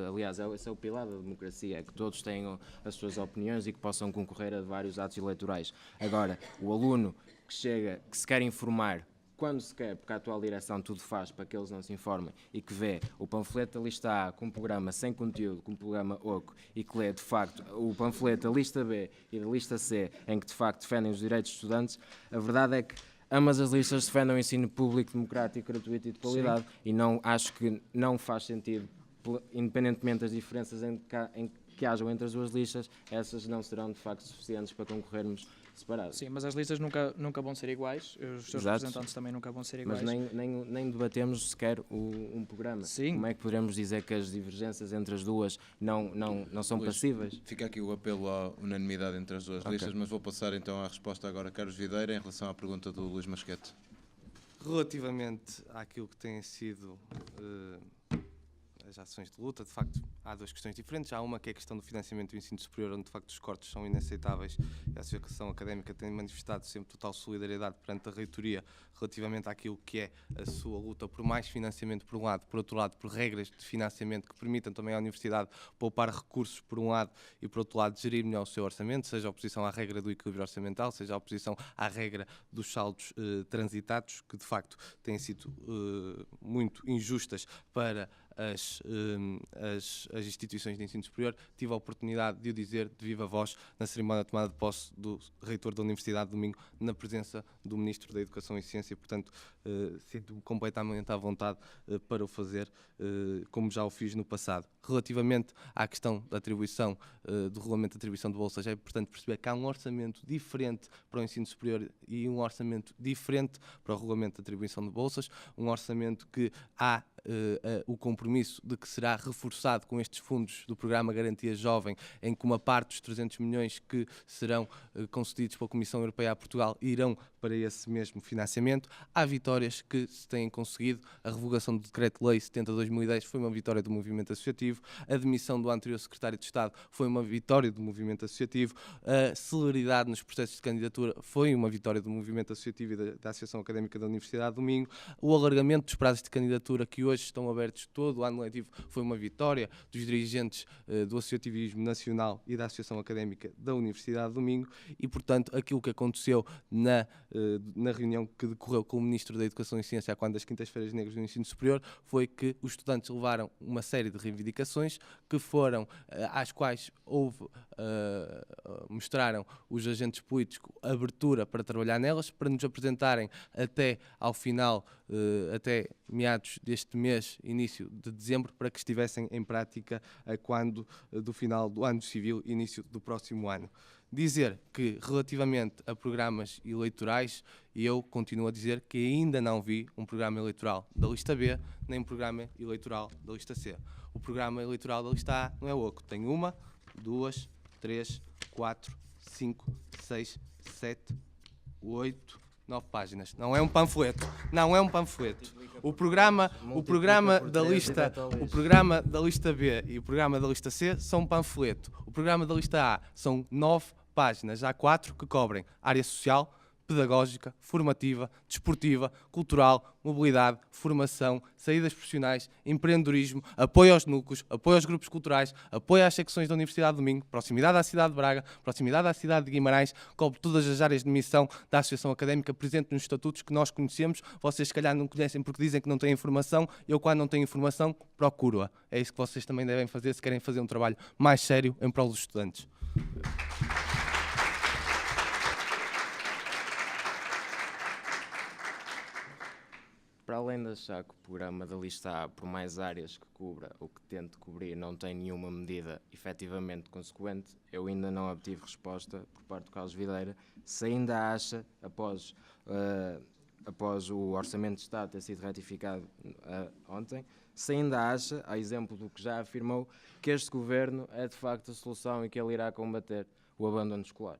aliás, esse é o pilar da democracia, é que todos tenham as suas opiniões e que possam concorrer a vários atos eleitorais. Agora, o aluno que se quer informar quando se quer, porque a atual direção tudo faz para que eles não se informem, e que vê o panfleto da lista A com um programa sem conteúdo, com um programa oco, e que lê de facto o panfleto da lista B e da lista C, em que de facto defendem os direitos dos estudantes, a verdade é que ambas as listas defendem o ensino público, democrático, gratuito e de qualidade. Sim. E não, acho que não faz sentido, independentemente das diferenças em que hajam entre as 2 listas, essas não serão de facto suficientes para concorrermos separados. Sim, mas as listas nunca vão ser iguais, os seus representantes também nunca vão ser iguais. Mas nem debatemos sequer um programa. Sim. Como é que poderemos dizer que as divergências entre as 2 não são passíveis? Fica aqui o apelo à unanimidade entre as 2 listas, mas vou passar então a resposta agora a Carlos Videira em relação à pergunta do Luís Masquete. Relativamente àquilo que têm sido as ações de luta, de facto, há 2 questões diferentes. Há uma que é a questão do financiamento do ensino superior, onde de facto os cortes são inaceitáveis, e a Associação Académica tem manifestado sempre total solidariedade perante a reitoria relativamente àquilo que é a sua luta por mais financiamento por um lado, por outro lado por regras de financiamento que permitam também à universidade poupar recursos por um lado e por outro lado gerir melhor o seu orçamento, seja a oposição à regra do equilíbrio orçamental, seja a oposição à regra dos saldos transitados, que de facto têm sido muito injustas para as instituições de ensino superior. Tive a oportunidade de o dizer de viva voz na cerimónia de tomada de posse do reitor da Universidade domingo, na presença do Ministro da Educação e Ciência, portanto sinto-me completamente à vontade para o fazer, como já o fiz no passado. Relativamente à questão da atribuição, do regulamento de atribuição de bolsas, é importante perceber que há um orçamento diferente para o ensino superior e um orçamento diferente para o regulamento de atribuição de bolsas, um orçamento que há o compromisso de que será reforçado com estes fundos do programa Garantia Jovem, em que uma parte dos 300 milhões que serão concedidos pela Comissão Europeia a Portugal irão para esse mesmo financiamento. Há vitórias que se têm conseguido. A revogação do Decreto-Lei 70/2010 foi uma vitória do movimento associativo. A demissão do anterior Secretário de Estado foi uma vitória do movimento associativo. A celeridade nos processos de candidatura foi uma vitória do movimento associativo e da Associação Académica da Universidade domingo. O alargamento dos prazos de candidatura, que hoje estão abertos todo o ano letivo, foi uma vitória dos dirigentes do associativismo nacional e da Associação Académica da Universidade domingo, e portanto aquilo que aconteceu na reunião que decorreu com o Ministro da Educação e Ciência quando das Quintas-Feiras Negras do Ensino Superior foi que os estudantes levaram uma série de reivindicações que foram, às quais mostraram os agentes políticos abertura para trabalhar nelas, para nos apresentarem até ao final, até meados deste mês, início de dezembro, para que estivessem em prática quando do final do ano civil, início do próximo ano. Dizer que, relativamente a programas eleitorais, eu continuo a dizer que ainda não vi um programa eleitoral da lista B, nem um programa eleitoral da lista C. O programa eleitoral da lista A não é oco. Tem 1, 2, 3, 4, 5, 6, 7, 8, 9 páginas. Não é um panfleto. Não é um panfleto. O programa da lista B e o programa da lista C são um panfleto. O programa da lista A são 9 páginas. Há 4 que cobrem área social, pedagógica, formativa, desportiva, cultural, mobilidade, formação, saídas profissionais, empreendedorismo, apoio aos núcleos, apoio aos grupos culturais, apoio às secções da Universidade do Minho, proximidade à cidade de Braga, proximidade à cidade de Guimarães, cobre todas as áreas de missão da Associação Académica presente nos estatutos que nós conhecemos. Vocês se calhar não conhecem porque dizem que não têm informação. Eu, quando não tenho informação, procuro-a. É isso que vocês também devem fazer se querem fazer um trabalho mais sério em prol dos estudantes. Para além de achar que o programa da lista A, por mais áreas que cubra ou que tente cobrir, não tem nenhuma medida efetivamente consequente, eu ainda não obtive resposta por parte do Carlos Videira se ainda acha, após o Orçamento de Estado ter sido ratificado ontem, se ainda acha, a exemplo do que já afirmou, que este governo é de facto a solução e que ele irá combater o abandono escolar.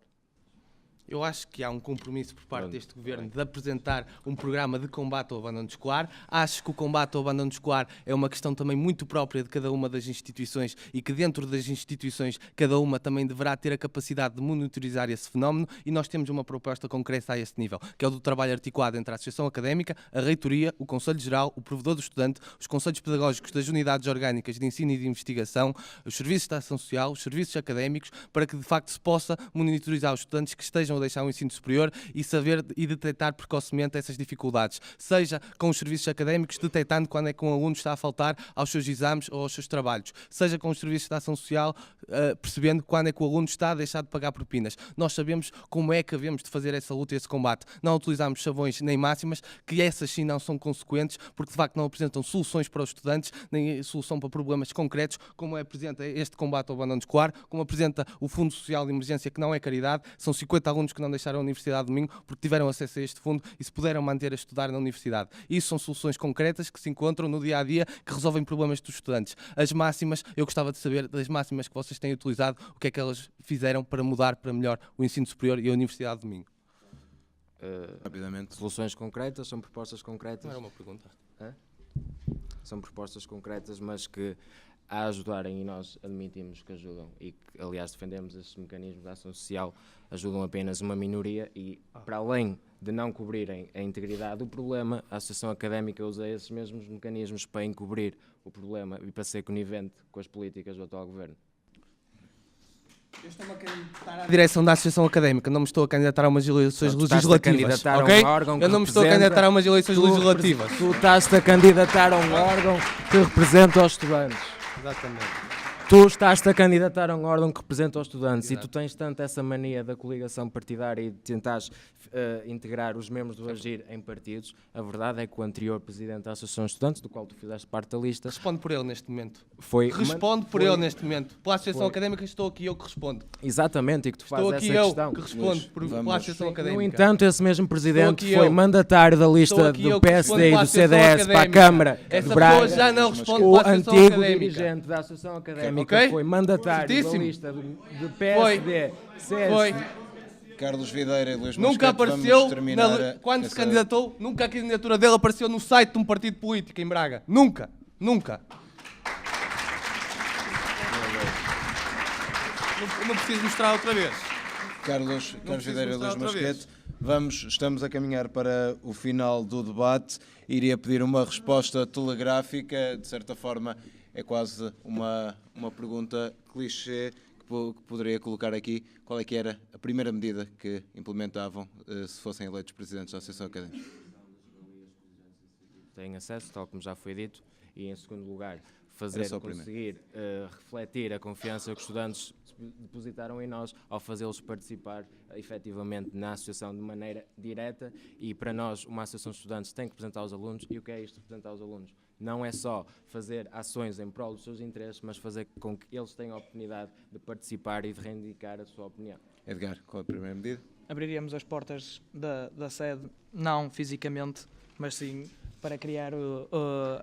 Eu acho que há um compromisso por parte deste governo de apresentar um programa de combate ao abandono escolar. Acho que o combate ao abandono escolar é uma questão também muito própria de cada uma das instituições e que dentro das instituições cada uma também deverá ter a capacidade de monitorizar esse fenómeno, e nós temos uma proposta concreta a esse nível, que é o do trabalho articulado entre a Associação Académica, a Reitoria, o Conselho Geral, o Provedor do Estudante, os Conselhos Pedagógicos das Unidades Orgânicas de Ensino e de Investigação, os Serviços de Ação Social, os Serviços Académicos, para que de facto se possa monitorizar os estudantes que estejam a deixar o ensino superior e saber e detectar precocemente essas dificuldades, seja com os serviços académicos, detectando quando é que um aluno está a faltar aos seus exames ou aos seus trabalhos, seja com os serviços de ação social, percebendo quando é que o aluno está a deixar de pagar propinas. Nós sabemos como é que havemos de fazer essa luta e esse combate. Não utilizamos chavões nem máximas, que essas sim não são consequentes, porque de facto não apresentam soluções para os estudantes, nem solução para problemas concretos, como apresenta este combate ao abandono escolar, como apresenta o Fundo Social de Emergência, que não é caridade. São 50 alunos que não deixaram a Universidade de Minho porque tiveram acesso a este fundo e se puderam manter a estudar na universidade. Isso são soluções concretas que se encontram no dia-a-dia, que resolvem problemas dos estudantes. As máximas, eu gostava de saber das máximas que vocês têm utilizado, o que é que elas fizeram para mudar para melhor o ensino superior e a Universidade de Minho. Rapidamente. Soluções concretas, são propostas concretas. Não era uma pergunta. São propostas concretas, mas que a ajudarem, e nós admitimos que ajudam, e que, aliás, defendemos estes mecanismos de ação social, ajudam apenas uma minoria e, para além de não cobrirem a integridade do problema, a Associação Académica usa esses mesmos mecanismos para encobrir o problema e para ser conivente com as políticas do atual governo. Eu estou-me a candidatar à direção da Associação Académica, não me estou a candidatar a umas eleições legislativas, ok? Eu não me estou a candidatar a umas eleições legislativas. Tu estás-te a candidatar a um órgão que representa os estudantes. Exatamente. Tu estás-te a candidatar a um órgão que representa os estudantes. Exato. E tu tens tanto essa mania da coligação partidária e de tentares integrar os membros do Agir em partidos. A verdade é que o anterior presidente da Associação de Estudantes, do qual tu fizeste parte da lista, Responde por ele neste momento. responde Ele neste momento. Pela Associação Académica estou aqui eu que respondo. Exatamente, e que tu Estou fazes aqui essa eu questão. que respondo pela Associação Académica. No entanto, esse mesmo presidente aqui foi eu. mandatário da lista Aqui eu do que PSD e respondo do pela Associação CDS para a Académica. Câmara Essa de Braga. pessoa já não responde O pela Associação antigo Académica. dirigente da Associação Académica Ok? foi mandatário Certíssimo. da lista do PSD, CS. Foi. Carlos Videira e Luís Nunca Mosquete, apareceu, vamos terminar quando se essa- candidatou, nunca a candidatura dele apareceu no site de um partido político em Braga. Nunca. Nunca. Não preciso mostrar outra vez. Carlos preciso Videira e mostrar Luís outra vez. Mosquete, estamos a caminhar para o final do debate. Iria pedir uma resposta telegráfica, de certa forma é quase uma pergunta clichê que poderia colocar aqui. Qual é que era a primeira medida que implementavam se fossem eleitos presidentes da Associação Académica? Têm acesso, tal como já foi dito, e em segundo lugar, conseguir refletir a confiança que os estudantes depositaram em nós ao fazê-los participar efetivamente na associação de maneira direta. E para nós, uma associação de estudantes tem que representar os alunos. E o que é isto, representar os alunos? Não é só fazer ações em prol dos seus interesses, mas fazer com que eles tenham a oportunidade de participar e de reivindicar a sua opinião. Edgar, qual é a primeira medida? Abriríamos as portas da sede, não fisicamente, mas sim para criar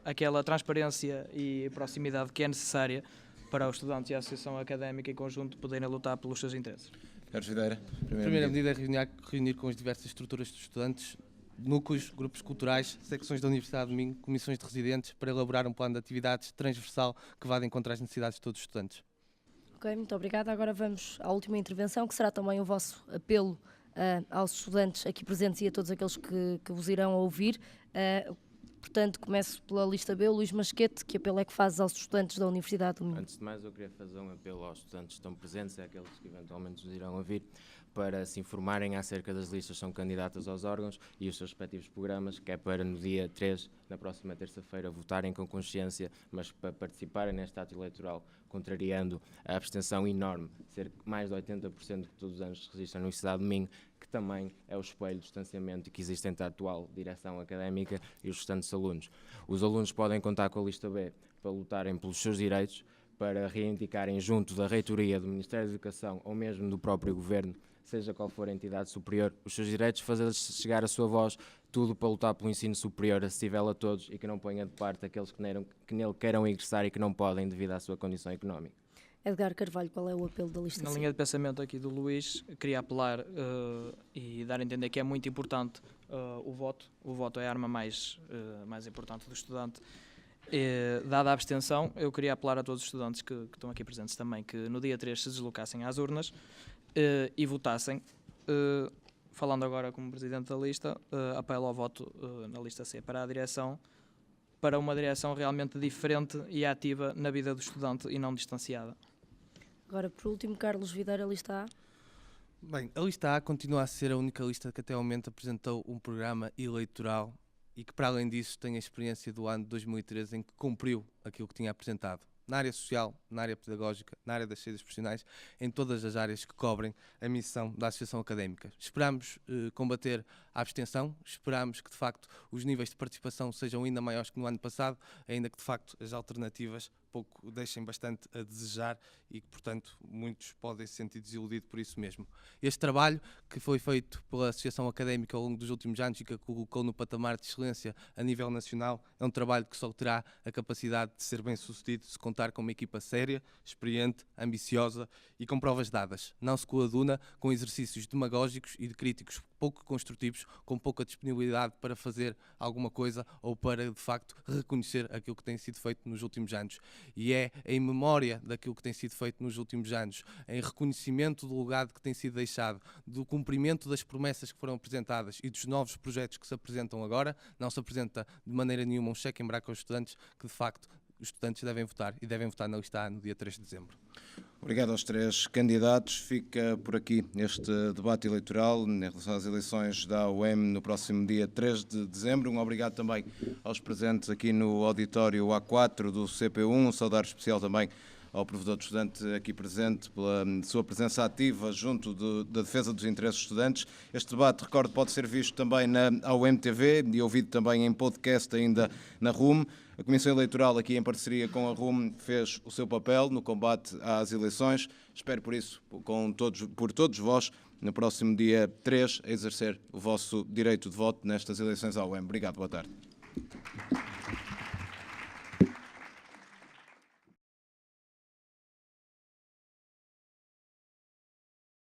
aquela transparência e proximidade que é necessária para os estudantes e a Associação Académica em conjunto poderem lutar pelos seus interesses. Carlos Videira, Primeira medida é reunir com as diversas estruturas dos estudantes, núcleos, grupos culturais, secções da Universidade de Minho, comissões de residentes, para elaborar um plano de atividades transversal que vá de encontro às necessidades de todos os estudantes. Ok, muito obrigada. Agora vamos à última intervenção, que será também o vosso apelo aos estudantes aqui presentes e a todos aqueles que vos irão ouvir. Portanto, começo pela lista B, o Luís Masquete. Que apelo é que fazes aos estudantes da Universidade do Minho? Antes de mais, eu queria fazer um apelo aos estudantes que estão presentes e àqueles que eventualmente nos irão ouvir, para se informarem acerca das listas que são candidatas aos órgãos e os seus respectivos programas, que é para no dia 3, na próxima terça-feira, votarem com consciência, mas para participarem neste ato eleitoral, contrariando a abstenção enorme, cerca de mais de 80% que todos os anos se registra na Universidade de Minho, que também é o espelho do distanciamento que existe entre a atual direção académica e os restantes alunos. Os alunos podem contar com a lista B para lutarem pelos seus direitos, para reivindicarem junto da reitoria, do Ministério da Educação ou mesmo do próprio Governo, seja qual for a entidade superior, os seus direitos, fazer chegar a sua voz, tudo para lutar pelo ensino superior acessível a todos e que não ponha de parte aqueles que nele queiram ingressar e que não podem devido à sua condição económica. Edgar Carvalho, qual é o apelo da lista C? Na linha de pensamento aqui do Luís, queria apelar e dar a entender que é muito importante o voto. O voto é a arma mais importante do estudante. Dada a abstenção, eu queria apelar a todos os estudantes que estão aqui presentes também, que no dia 3 se deslocassem às urnas e votassem. Falando agora como presidente da lista, apelo ao voto na lista C para a direção, para uma direção realmente diferente e ativa na vida do estudante e não distanciada. Agora, por último, Carlos Videira, lista A. Bem, a lista A continua a ser a única lista que até ao momento apresentou um programa eleitoral e que, para além disso, tem a experiência do ano de 2013 em que cumpriu aquilo que tinha apresentado. Na área social, na área pedagógica, na área das saídas profissionais, em todas as áreas que cobrem a missão da Associação Académica. Esperamos combater a abstenção, esperamos que, de facto, os níveis de participação sejam ainda maiores que no ano passado, ainda que, de facto, as alternativas pouco deixem bastante a desejar e que, portanto, muitos podem se sentir desiludidos por isso mesmo. Este trabalho, que foi feito pela Associação Académica ao longo dos últimos anos e que a colocou no patamar de excelência a nível nacional, é um trabalho que só terá a capacidade de ser bem sucedido se contar com uma equipa séria, experiente, ambiciosa e com provas dadas. Não se coaduna com exercícios demagógicos e de críticos pouco construtivos, com pouca disponibilidade para fazer alguma coisa ou para, de facto, reconhecer aquilo que tem sido feito nos últimos anos. E é em memória daquilo que tem sido feito nos últimos anos, em reconhecimento do legado que tem sido deixado, do cumprimento das promessas que foram apresentadas e dos novos projetos que se apresentam agora, não se apresenta de maneira nenhuma um cheque em branco aos estudantes, que de facto os estudantes devem votar e devem votar na lista A no dia 3 de dezembro. Obrigado aos três candidatos. Fica por aqui este debate eleitoral em relação às eleições da UEM no próximo dia 3 de dezembro. Um obrigado também aos presentes aqui no auditório A4 do CP1. Um saudar especial também ao provedor de estudante aqui presente pela sua presença ativa junto da defesa dos interesses dos estudantes. Este debate, recordo, pode ser visto também na AUM TV e ouvido também em podcast ainda na RUM. A Comissão Eleitoral, aqui em parceria com a RUM, fez o seu papel no combate às eleições. Espero, por isso, por todos vós, no próximo dia 3, a exercer o vosso direito de voto nestas eleições à UEM. Obrigado, boa tarde.